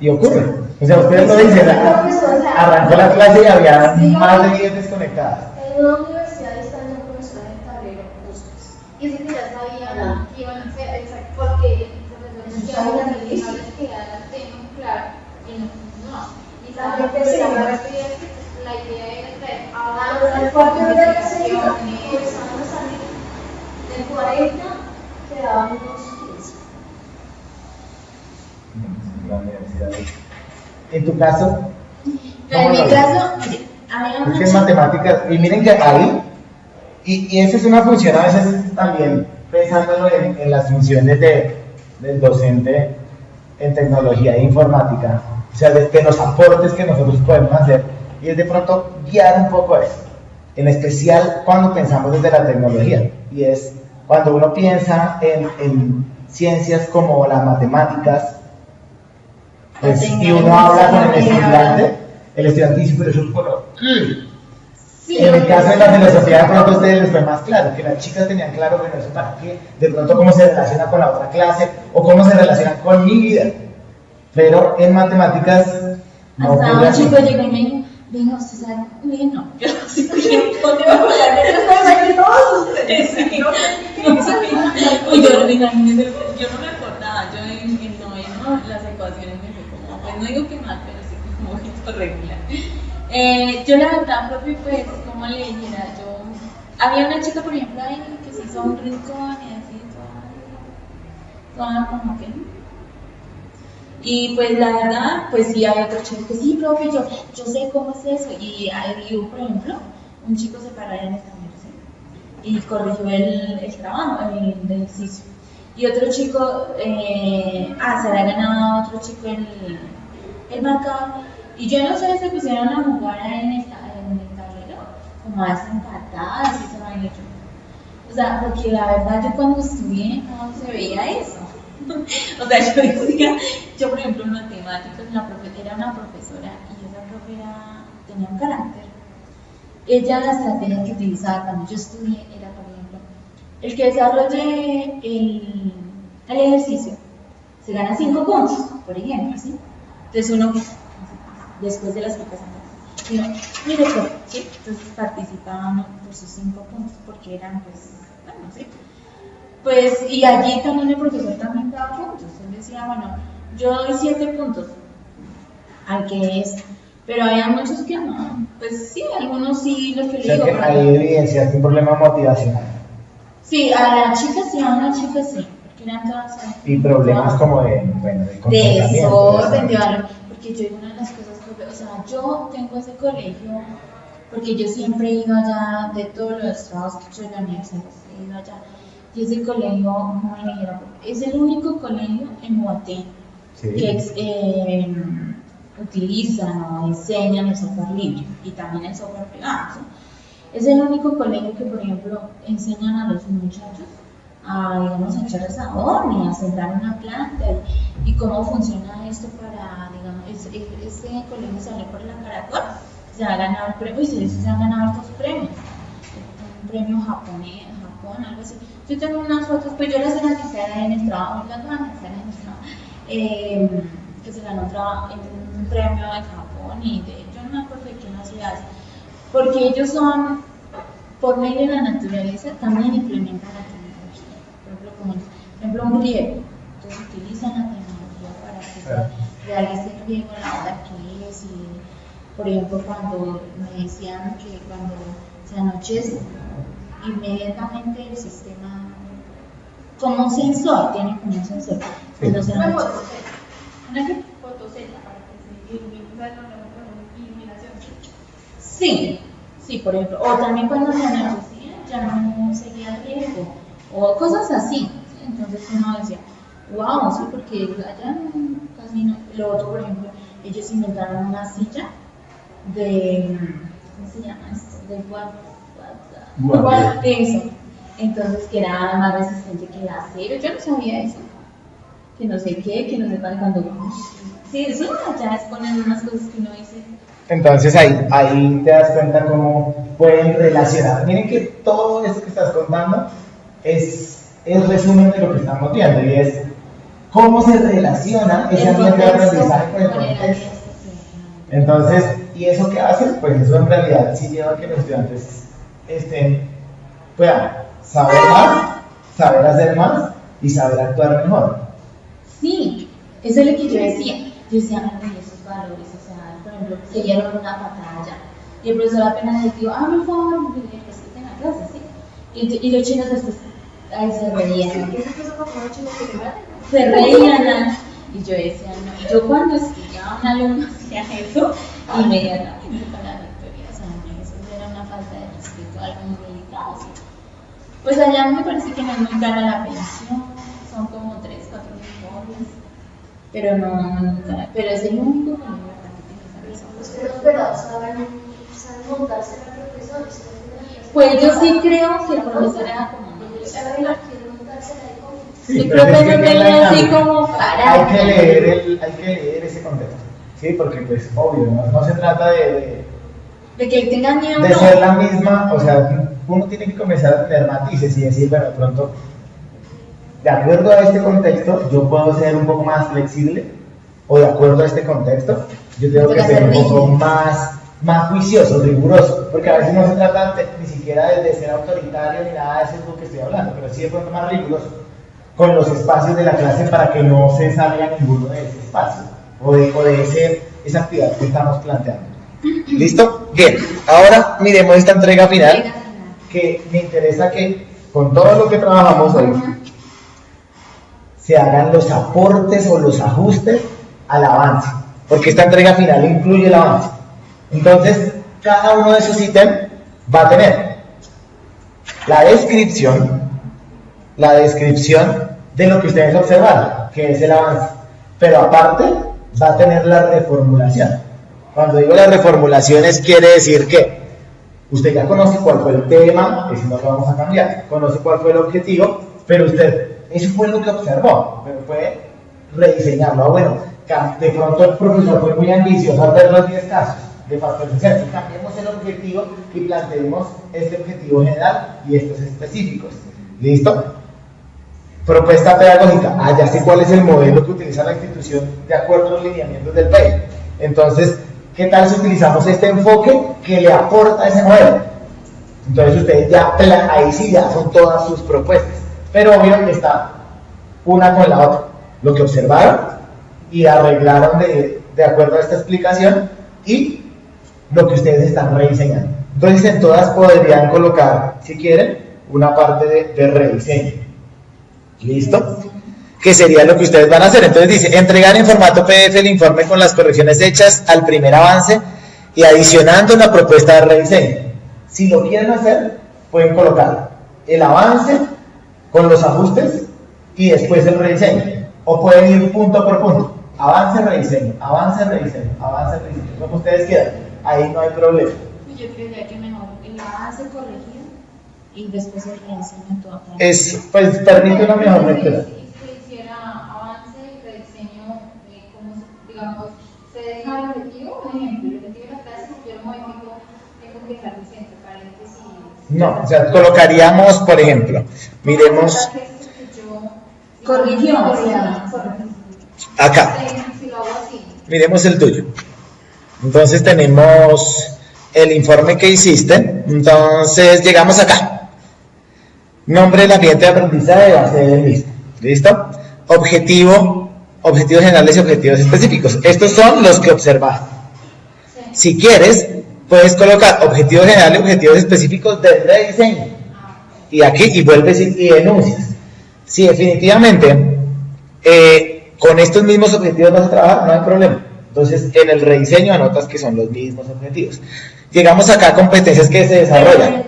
Y ocurre. O sea, ustedes lo dicen, arrancó la clase y había más de 10 desconectadas. En una universidad están un profesor en el tablero, buscas. Y eso que ya sabían que iban a hacer, porque los profesores no les quedara el tema claro. Y no. Y saben que la idea era traer Al cuarto de la serie, empezaron a salir de 40, quedaban unos 15. La universidad. En tu caso, En mi caso, había es una que en matemáticas, y miren que ahí, y esa es una función a veces también, pensándolo en las funciones del docente en tecnología e informática, o sea, de los aportes que nosotros podemos hacer, y es de pronto guiar un poco eso, en especial cuando pensamos desde la tecnología, y es cuando uno piensa en ciencias como las matemáticas, pues, y uno habla con el estudiante dice, pero eso es por... En el caso de la filosofía, de pronto a ustedes les fue más claro, que las chicas tenían claro, bueno, eso para qué, de pronto cómo se relaciona con la otra clase, o cómo se relaciona con mi vida. Pero en matemáticas, no hasta ocurre un así. chico llegó y me dijo, venga, usted sabe, no, yo no sé qué todos ustedes. Uy, yo no me acordaba, yo en noveno las ecuaciones me fue como, pues no digo que mal, pero sí que como esto regular. Yo la verdad, profe, pues, como le dijera, había una chica, por ejemplo, ahí que se hizo un rincón y así, toda como que... Y pues la verdad, pues sí, hay otro chico que sí, profe, yo sé cómo es eso. Y hubo, por ejemplo, un chico se paró en esta universidad y corrigió el trabajo, el ejercicio. Y otro chico, se había ganado otro chico el marcador. Y yo no sé, se pusieron a jugar ahí en el tablero, como a desempatar, así se me había hecho. O sea, porque la verdad, yo cuando estudié no se veía eso. O sea, yo decía, yo por ejemplo en matemáticas, era una profesora y esa profe tenía un carácter. Ella, la estrategia que utilizaba cuando yo estudié era, por ejemplo, el que desarrolle el ejercicio se gana 5 puntos, por ejemplo, ¿sí? Entonces uno, después de las explicaciones, mire, ¿sí? Entonces participaban por sus 5 puntos porque eran, pues, bueno, ¿sí? Pues, y allí también el profesor también daba puntos. Él decía, bueno, yo doy 7 puntos al que es, pero había muchos que no. Pues sí, algunos sí, los que le digo. O sea que ahí evidenciaste un problema motivacional. Sí, a la chica sí, a una chica sí, porque eran todas. Y problemas como de comportamiento. Desorden, de valor. Porque yo, una de las cosas, o sea, yo tengo ese colegio, porque yo siempre he ido allá, de todos los estados que he hecho en la universidad, he ido allá. Y ese colegio, como le dijera, es el único colegio en Guaté que utilizan o enseñan el software libre y también el software privado. ¿Sí? Es el único colegio que, por ejemplo, enseñan a los muchachos a, digamos, a echar asadón y a sembrar una planta y cómo funciona esto para, digamos, este colegio salió por la Caracol, se ha ganado el premio, se han ganado estos premios, un premio japonés, algo así. Yo tengo unas fotos, pues yo las analicé en el trabajo, las voy a analizar en el trabajo, que se ganó un premio en Japón y yo no me acuerdo de qué en las ciudades, porque ellos son, por medio de la naturaleza, también implementan la tecnología. Por ejemplo, un riego, entonces utilizan la tecnología para que se realice el riego a la hora que Por ejemplo, cuando me decían que cuando se anochece, inmediatamente el sistema, como un sensor, tiene como un sensor, cuando se Una anochece. fotocena. ¿Una qué? Fotocena para que se ilumine, o sea, con iluminación. Sí, sí, por ejemplo, o también cuando se anochecía ya no seguía riesgo, o cosas así, ¿sí? Entonces uno decía, wow, sí, porque allá casi no. Lo otro, por ejemplo, ellos inventaron una silla de, ¿cómo se llama esto? De Guardia. eso. Entonces que era más resistente que el acero. Yo no sabía eso. Que no sé qué, que no sé cuándo. Sí, eso ya es poner unas cosas que uno dice. Entonces ahí te das cuenta cómo pueden relacionar. Miren que todo esto que estás contando es el resumen de lo que estamos viendo y es cómo se relaciona ese ambiente de aprendizaje con el contexto. Entonces, ¿y eso qué hace? Pues eso en realidad sí lleva a que los estudiantes puedan saber más, saber hacer más y saber actuar mejor. Sí, eso es lo que yo decía. Yo decía, ay, esos valores, o sea, por ejemplo, se dieron una pantalla y el profesor apenas les dijo, por favor, respeten la clase, ¿sí? Y los chinos después, ay, se reían. Se reían, y yo decía, no. Y yo cuando estudiaba un alumno hacía eso, inmediatamente con la victoria, o sea, eso era una falta de respeto a algo muy delicado, ¿sí? Pues allá me parece que no es muy cara la pensión, son como 3, 4 uniformes, pero no, pero es el único colegio que tiene esa razón. Pero saben montarse los profesores. Pues yo sí creo que el profesor era como Saben a quién montarse la como. Sí, el pero es profesor que venía así como parado. hay que leer ese contexto, ¿sí? Porque pues obvio, no se trata de De que él tenga miedo. de ser la misma, o sea, uno tiene que comenzar a tener matices y decir, bueno, de pronto, de acuerdo a este contexto, yo puedo ser un poco más flexible, o de acuerdo a este contexto, yo tengo que ser un poco más juicioso, riguroso, porque a veces no se trata ni siquiera de ser autoritario ni nada de eso es lo que estoy hablando, pero sí de pronto más riguroso con los espacios de la clase para que no se salga ninguno de ese espacio o de esa actividad que estamos planteando. ¿Listo? Bien, ahora miremos esta entrega final que me interesa que con todo lo que trabajamos hoy se hagan los aportes o los ajustes al avance, porque esta entrega final incluye el avance. Entonces, cada uno de esos ítems va a tener la descripción de lo que ustedes observaron, que es el avance, pero aparte va a tener la reformulación. Cuando digo las reformulaciones quiere decir que usted ya conoce cuál fue el tema, ese no lo vamos a cambiar, conoce cuál fue el objetivo, pero eso fue lo que observó, pero puede rediseñarlo. Bueno, de pronto el profesor fue muy ambicioso al ver los 10 casos de factores esenciales, cambiemos el objetivo y planteemos este objetivo general y estos específicos. ¿Listo? Propuesta pedagógica. Ya sé cuál es el modelo que utiliza la institución de acuerdo a los lineamientos del PEI. Entonces, ¿qué tal si utilizamos este enfoque que le aporta ese modelo? Entonces ustedes ahí sí ya son todas sus propuestas. Pero obvio que está una con la otra. Lo que observaron y arreglaron de acuerdo a esta explicación y lo que ustedes están rediseñando. Entonces en todas podrían colocar, si quieren, una parte de rediseño. ¿Listo? Que sería lo que ustedes van a hacer. Entonces dice, entregar en formato PDF el informe con las correcciones hechas al primer avance y adicionando una propuesta de rediseño. Si lo quieren hacer, pueden colocar el avance con los ajustes y después el rediseño. O pueden ir punto por punto. Avance, rediseño, avance, rediseño, avance, rediseño. Como ustedes quieran. Ahí no hay problema. Yo creería que mejor el avance corregido y después el rediseño en toda parte. Pues permite una mejor lectura. Si hiciera avance y rediseño, como digamos, se deja el objetivo, por ejemplo, el objetivo de la clase, si yo lo modifico, tengo que dejar entre paréntesis. No, o sea, colocaríamos, por ejemplo, miremos Corrigió, acá, Si lo hago así. miremos el tuyo. Entonces tenemos el informe que hiciste, entonces llegamos acá. Nombre del ambiente de aprendizaje va a ser el mismo. ¿Listo? Objetivos generales y objetivos específicos. Estos son los que observaste. Si quieres, puedes colocar objetivos generales y objetivos específicos del rediseño. Y aquí, y vuelves y denuncias. Si definitivamente con estos mismos objetivos vas a trabajar, no hay problema. Entonces, en el rediseño anotas que son los mismos objetivos. Llegamos acá a competencias que se desarrollan.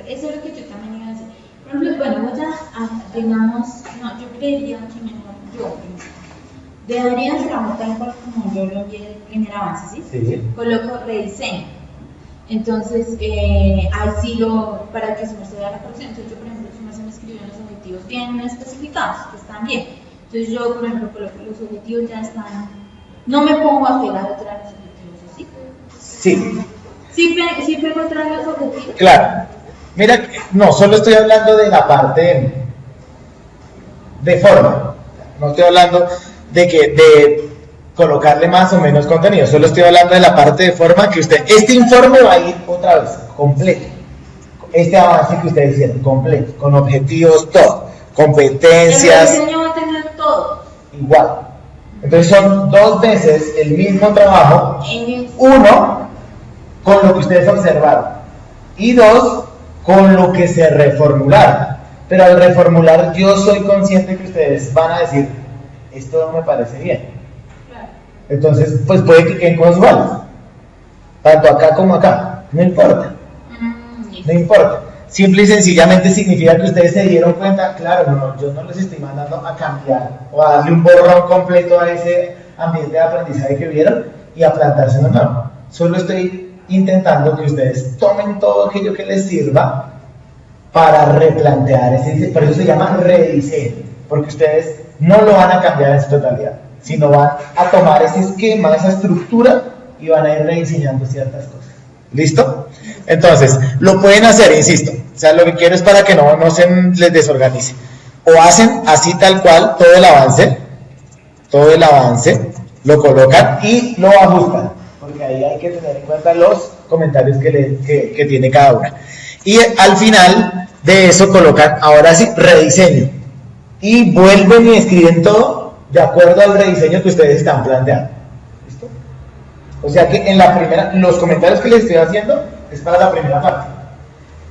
Eso es lo que yo también iba a decir. Por ejemplo, bueno, voy a, digamos, no, yo creería que mejor yo dejaría el trabajo tal cual como yo lo vi en el primer avance, ¿sí? Sí. Coloco rediseño. Entonces, ahí sí para que se me vea la corrección. Entonces, yo, por ejemplo, si me escribió los objetivos bien especificados, que están bien. Entonces, yo, por ejemplo, coloco los objetivos ya están. No me pongo a pegar otra vez los objetivos, ¿sí? Sí. ¿Sí pego otra vez los objetivos? Claro. Mira, no, solo estoy hablando de la parte de forma. No estoy hablando de colocarle más o menos contenido. Solo estoy hablando de la parte de forma que este informe va a ir otra vez, completo. Este avance que ustedes hicieron, completo, con objetivos, todo, competencias. El diseño va a tener todo. Igual. Entonces son 2 veces el mismo trabajo, uno, con lo que ustedes observaron, y 2, con lo que se reformularon. Pero al reformular yo soy consciente que ustedes van a decir, esto no me parece bien. Entonces, pues puede que queden cosas iguales, tanto acá como acá, no importa. No importa. Simple y sencillamente significa que ustedes se dieron cuenta, claro, no, yo no les estoy mandando a cambiar o a darle un borrón completo a ese ambiente de aprendizaje que vieron y a plantarse en nuevo. Solo estoy intentando que ustedes tomen todo aquello que les sirva para replantear ese diseño. Por eso se llama rediseño, porque ustedes no lo van a cambiar en su totalidad, sino van a tomar ese esquema, esa estructura y van a ir rediseñando ciertas cosas. ¿Listo? Entonces, lo pueden hacer, insisto. O sea, lo que quiero es para que no se les desorganice. O hacen así tal cual todo el avance, lo colocan y lo ajustan. Porque ahí hay que tener en cuenta los comentarios que tiene cada una. Y al final de eso colocan, ahora sí, rediseño. Y vuelven y escriben todo de acuerdo al rediseño que ustedes están planteando. ¿Listo? O sea que en la primera, los comentarios que les estoy haciendo es para la primera parte.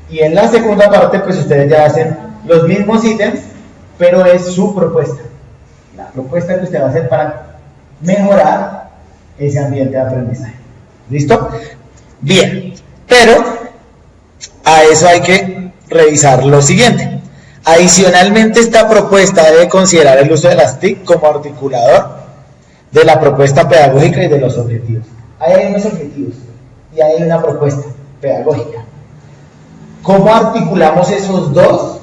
Y en la segunda parte, pues ustedes ya hacen los mismos ítems, pero es su propuesta. La propuesta que usted va a hacer para mejorar ese ambiente de aprendizaje. ¿Listo? Bien. Pero a eso hay que revisar lo siguiente. Adicionalmente, esta propuesta debe considerar el uso de las TIC como articulador de la propuesta pedagógica y de los objetivos. Ahí hay unos objetivos y ahí hay una propuesta pedagógica. ¿Cómo articulamos esos dos?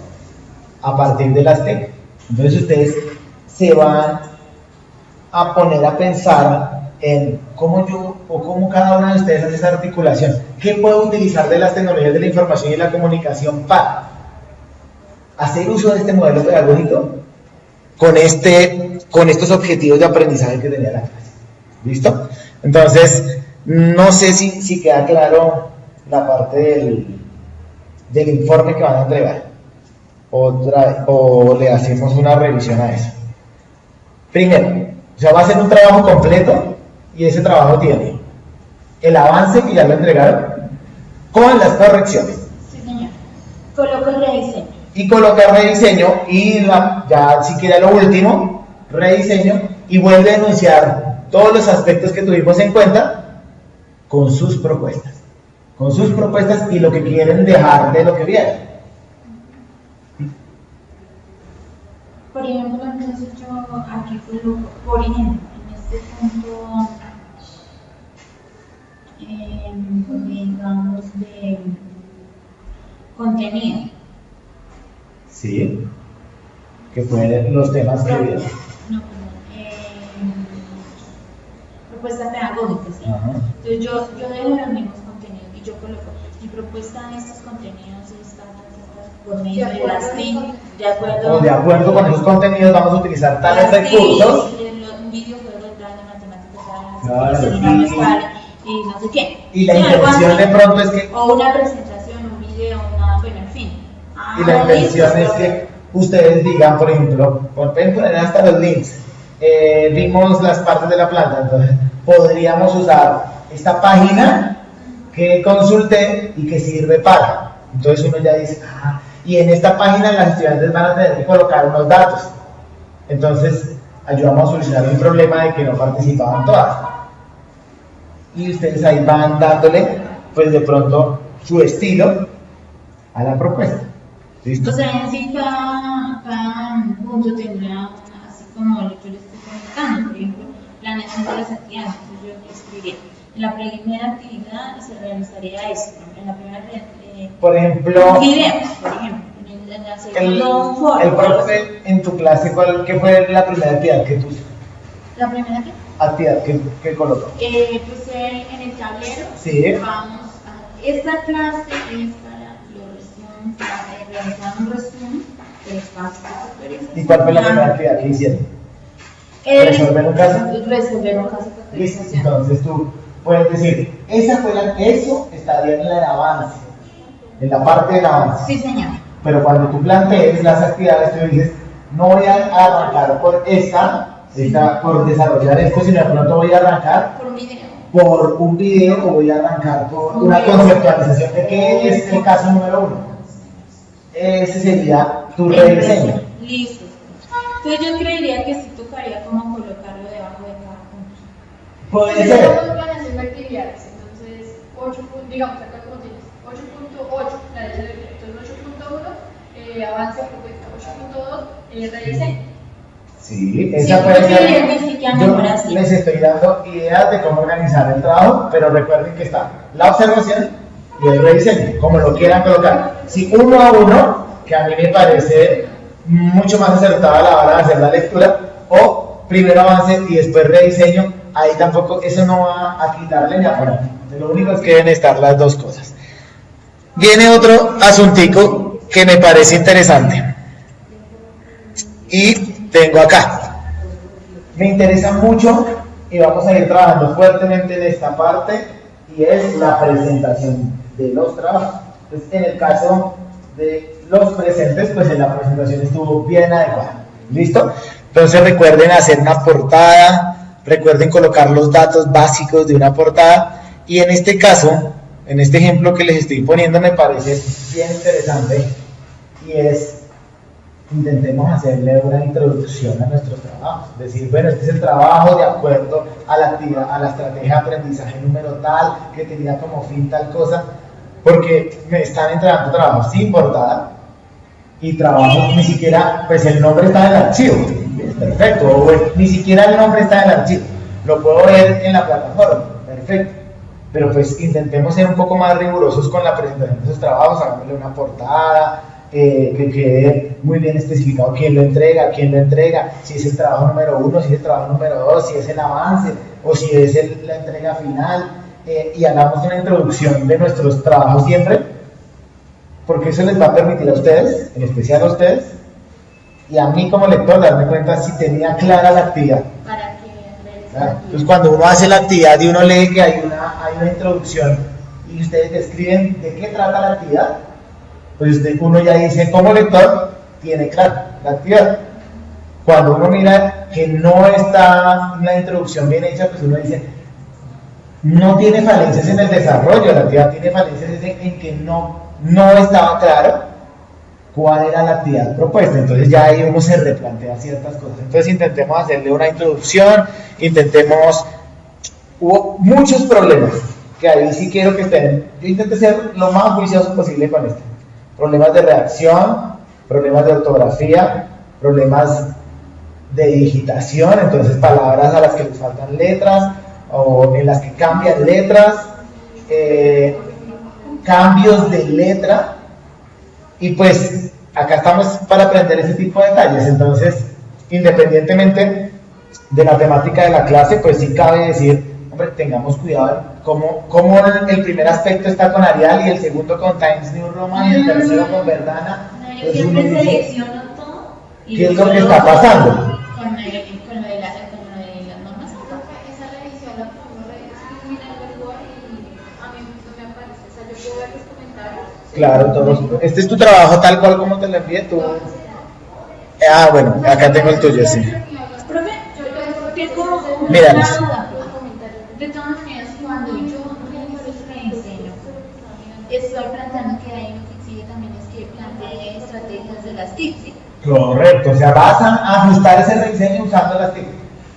A partir de las TIC. Entonces ustedes se van a poner a pensar en cómo yo o cómo cada una de ustedes hace esa articulación. ¿Qué puedo utilizar de las tecnologías de la información y la comunicación para hacer uso de este modelo pedagógico con estos objetivos de aprendizaje que tenía la clase? ¿Listo? Entonces, no sé si queda claro la parte del informe que van a entregar o le hacemos una revisión a eso. Primero, o sea, va a ser un trabajo completo y ese trabajo tiene el avance que ya lo entregaron con las correcciones. Sí, señor. Coloco el rediseño. Y colocar rediseño y ya si quiere lo último, rediseño y vuelve a enunciar todos los aspectos que tuvimos en cuenta con sus propuestas. Con sus propuestas y lo que quieren dejar de lo que vieron. Por ejemplo, entonces yo aquí coloco, por ejemplo, en este punto, digamos, de contenido. Sí, que fueron los temas que vieron. No, propuesta pedagógica, ¿sí? Ajá. Entonces yo dejo los mismos contenidos y yo coloco mi propuesta en estos contenidos por medio de las TIC, de acuerdo con esos contenidos vamos a utilizar tales recursos. Un videojuego de matemáticas, y no sé qué. Y la intención de pronto es que... O una presentación, un video, bueno, en fin. Y la intención es que ustedes digan, por ejemplo, pueden poner hasta los links, vimos las partes de la planta, entonces podríamos usar esta página que consulté y que sirve para. Entonces uno ya dice, y en esta página las estudiantes van a tener que colocar unos datos. Entonces ayudamos a solucionar el problema de que no participaban todas. Y ustedes ahí van dándole, pues de pronto, su estilo a la propuesta. ¿Listo? O sea, en sí cada punto tendrá, así como yo le estoy comentando, por ejemplo, planeación de las actividades. Entonces yo aquí escribiría, en la primera actividad se realizaría esto, en la primera por ejemplo, videos, por ejemplo, en la segunda el profe en tu clase, ¿qué fue la primera actividad que tú hiciste? ¿La primera qué? Actividad que colocó. Pues en el tablero Sí. vamos a esta clase es para los resúmenes, para realizar un resumen de espacios sectoriales. ¿Y cuál fue la primera actividad que hicieron? ¿Resolver un caso? Resolver un caso de Listo. factorización. Entonces tú puedes decir, eso estaría en el avance, en la parte del avance. Sí, señor. Pero cuando tú plantees las actividades, tú dices, no voy a arrancar por por desarrollar esto, sino de pronto voy a arrancar por un video o voy a arrancar por una conceptualización de qué es el caso número 1. Ese sería tu rediseño. Listo. Entonces yo creería que sí tocaría como colocarlo debajo de cada punto. Puede Estamos ser. planeando actividades, entonces 8, digamos acá como tienes 8.8, planeación de actividades, entonces 8.1, avance de propuesta, 8.2, rediseño. Sí, esa Sí, puede yo ser. creería que sí queda mejor así. Les estoy dando ideas de cómo organizar el trabajo, pero recuerden que está la observación y el rediseño, como lo quieran colocar. Si uno a uno, que a mí me parece mucho más acertado a la hora de hacer la lectura, o primero avance y después rediseño, ahí tampoco, eso no va a quitarle ni a poner. Lo único es que deben estar las dos cosas. Viene otro asuntico que me parece interesante. Y tengo acá. Me interesa mucho y vamos a ir trabajando fuertemente en esta parte y es la presentación de los trabajos. Entonces, en el caso de los presentes, pues en la presentación estuvo bien adecuada. ¿Listo? Entonces recuerden hacer una portada, recuerden colocar los datos básicos de una portada y en este caso, en este ejemplo que les estoy poniendo me parece bien interesante y es intentemos hacerle una introducción a nuestros trabajos, decir, bueno, este es el trabajo de acuerdo a la actividad, a la estrategia de aprendizaje número tal, que tenía como fin tal cosa, porque me están entregando trabajos sin portada y trabajos ni siquiera, pues el nombre está en el archivo, perfecto, o bueno, ni siquiera el nombre está en el archivo, lo puedo ver en la plataforma, perfecto, pero pues intentemos ser un poco más rigurosos con la presentación de esos trabajos, hagámosle una portada, que quede muy bien especificado quién lo entrega, si es el trabajo número 1, si es el trabajo número 2, si es el avance o si es la entrega final y hagamos una introducción de nuestros trabajos siempre porque eso les va a permitir a ustedes, en especial a ustedes y a mí como lector darme cuenta si tenía clara la actividad. Para que Claro. Entonces cuando uno hace la actividad y uno lee que hay una introducción y ustedes describen de qué trata la actividad, pues uno ya dice, como lector, tiene clara la actividad. Cuando uno mira que no está la introducción bien hecha, pues uno dice, no tiene falencias en el desarrollo, la actividad tiene falencias en que no estaba claro cuál era la actividad propuesta. Entonces ya ahí uno se replantea ciertas cosas. Entonces intentemos hacerle una introducción, hubo muchos problemas, que ahí sí quiero que estén, yo intenté ser lo más juicioso posible con esto. Problemas de redacción, problemas de ortografía, problemas de digitación, entonces palabras a las que les faltan letras o en las que cambian letras, cambios de letra y pues acá estamos para aprender ese tipo de detalles. Entonces independientemente de la temática de la clase, pues sí cabe decir, hombre, tengamos cuidado cómo el primer aspecto está con Arial y el segundo con Times New Roman y el tercero con Verdana. No, yo siempre selecciono todo y ¿qué es lo que está pasando? Con lo de las normas. Esa revisión la podemos eliminar el Word y a mí no me aparece, o sea, yo puedo ver los comentarios. Claro, todos. Este es tu trabajo tal cual como te lo envié tú. Ah, bueno, acá tengo el tuyo, sí. Profe, Mira, de todas maneras, cuando yo rediseño, estoy planteando que ahí lo que exige también es que plantee estrategias de las TIC. correcto, o sea, vas a ajustar ese rediseño usando las TIC.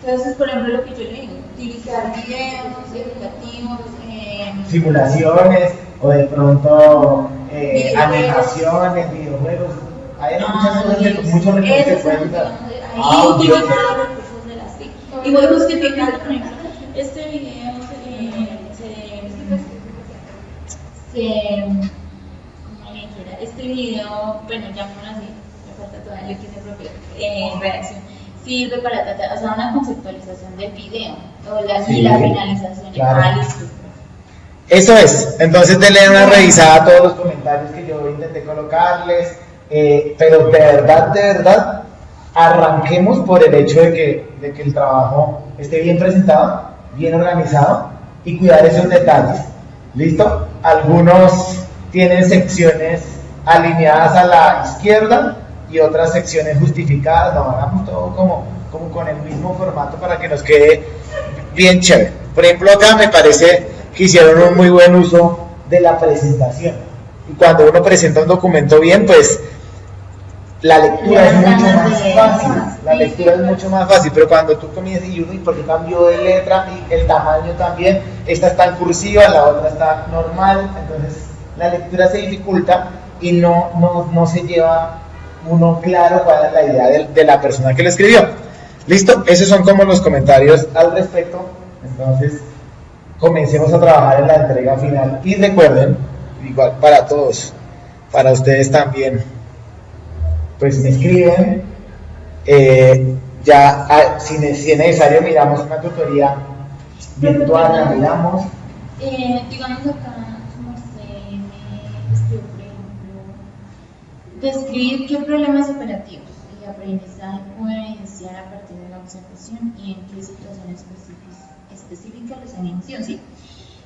Entonces, por ejemplo, lo que yo le digo, utilizar videos educativos, simulaciones o de pronto animaciones, videojuegos. Hay muchas cosas que muchos recursos que pueden usar. Ahí utilizo los recursos de las TIC. Y voy justificando, por ejemplo, este video este video, bueno, llamémoslo así, me falta todavía lo que se propio, redacción, sirve para tratar, o sea, una conceptualización del video, o la finalización. Claro. Eso es, entonces denle una revisada a todos los comentarios que yo intenté colocarles, pero de verdad, arranquemos por el hecho de que el trabajo esté bien presentado, bien organizado y cuidar esos detalles. ¿Listo? Algunos tienen secciones alineadas a la izquierda y otras secciones justificadas. No, hagamos todo como con el mismo formato para que nos quede bien chévere. Por ejemplo, acá me parece que hicieron un muy buen uso de la presentación. Y cuando uno presenta un documento bien, pues la lectura es mucho más fácil. La lectura es mucho más fácil, pero cuando tú comienzas y uno, ¿y por qué cambió de letra? Y el tamaño también, esta está en cursiva, la otra está normal, entonces la lectura se dificulta y no se lleva uno claro cuál es la idea de la persona que lo escribió. ¿Listo? Esos son como los comentarios al respecto. Entonces, comencemos a trabajar en la entrega final. Y recuerden, igual para todos, para ustedes también, pues me escriben, si es necesario miramos una tutoría virtual, la miramos. Digamos acá, como se me escribió, por ejemplo, describir qué problemas operativos y aprendizaje puede evidenciar a partir de la observación y en qué situaciones específicas los evidenció, ¿sí?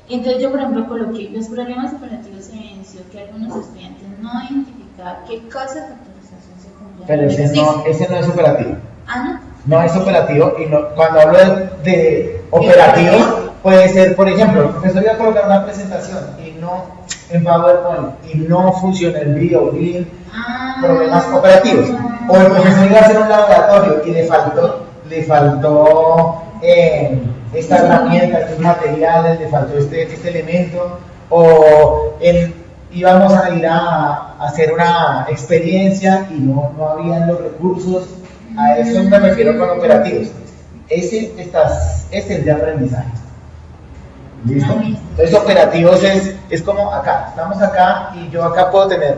Entonces yo, por ejemplo, coloqué los problemas operativos, se evidenció que algunos estudiantes no identificaban qué causa de factorización se cumplía. Pero ese no es operativo. ¿Ah, no? No es operativo, y cuando hablo de operativos, puede ser, por ejemplo, el profesor iba a colocar una presentación y no en PowerPoint y no funciona el video, problemas operativos. O el profesor iba a hacer un laboratorio y le faltó esta herramienta, estos materiales, le faltó este elemento, o íbamos a ir a hacer una experiencia y no habían los recursos. A eso me refiero con operativos. Ese es de aprendizaje. ¿Listo? Entonces operativos es como acá, estamos acá y yo acá puedo tener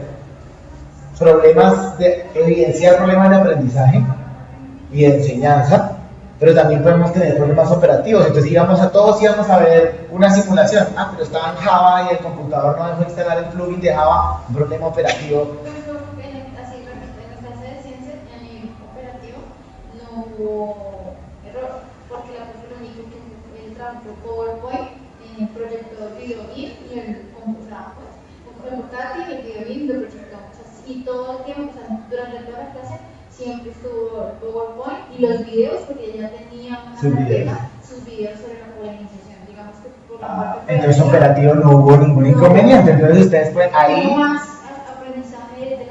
evidenciar problemas de aprendizaje y de enseñanza, pero también podemos tener problemas operativos. Entonces todos íbamos a ver una simulación, pero estaba en Java y el computador no dejó instalar el plugin de Java, un problema operativo. Hubo error, porque la persona dijo que él trabajó PowerPoint, proyectó el video bien y el portátil y el video bien lo proyectamos así. Y todo el tiempo, durante toda la clase, siempre estuvo PowerPoint y los videos, porque ya tenía sus videos sobre la polinización. Digamos que por la parte entonces operativo no hubo ningún inconveniente. Entonces ustedes pueden ahí.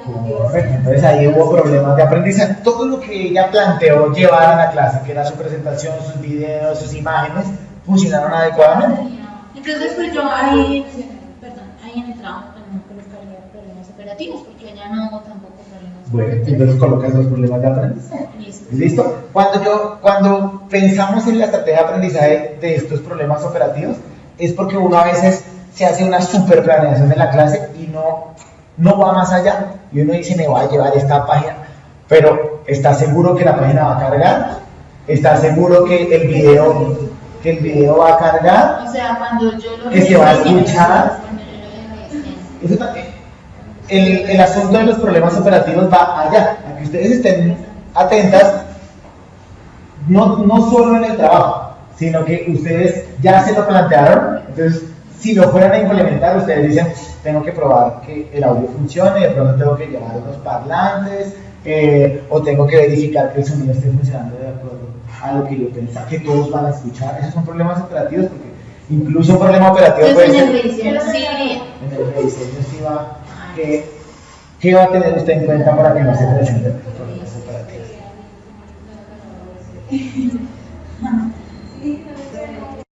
Correcto, entonces ahí hubo problemas de aprendizaje. Todo lo que ella planteó llevar a la clase, que era su presentación, sus videos, sus imágenes, funcionaron adecuadamente. Entonces, pues yo ahí en el trabajo no colocaría problemas operativos, porque allá no hubo tampoco problemas. Bueno, entonces colocas los problemas de aprendizaje. ¿Listo? Cuando pensamos en la estrategia de aprendizaje de estos problemas operativos, es porque uno a veces se hace una super planeación de la clase y no va más allá, y uno dice, me voy a llevar esta página, pero ¿está seguro que la página va a cargar? ¿Está seguro que el video va a cargar? O sea, cuando yo lo que se va a escuchar. Eso también. El asunto de los problemas operativos va allá, a que ustedes estén atentas, no solo en el trabajo, sino que ustedes ya se lo plantearon. Entonces, si lo fueran a implementar, ustedes dicen, tengo que probar que el audio funcione, de pronto tengo que llevar unos parlantes, o tengo que verificar que el sonido esté funcionando de acuerdo a lo que yo pensaba que todos van a escuchar. Esos son problemas operativos, porque incluso un problema operativo puede Entonces, en ser... el rediseño sí iría. En el rediseño sí va... ¿Qué va a tener usted en cuenta para que no se presenten problemas operativos?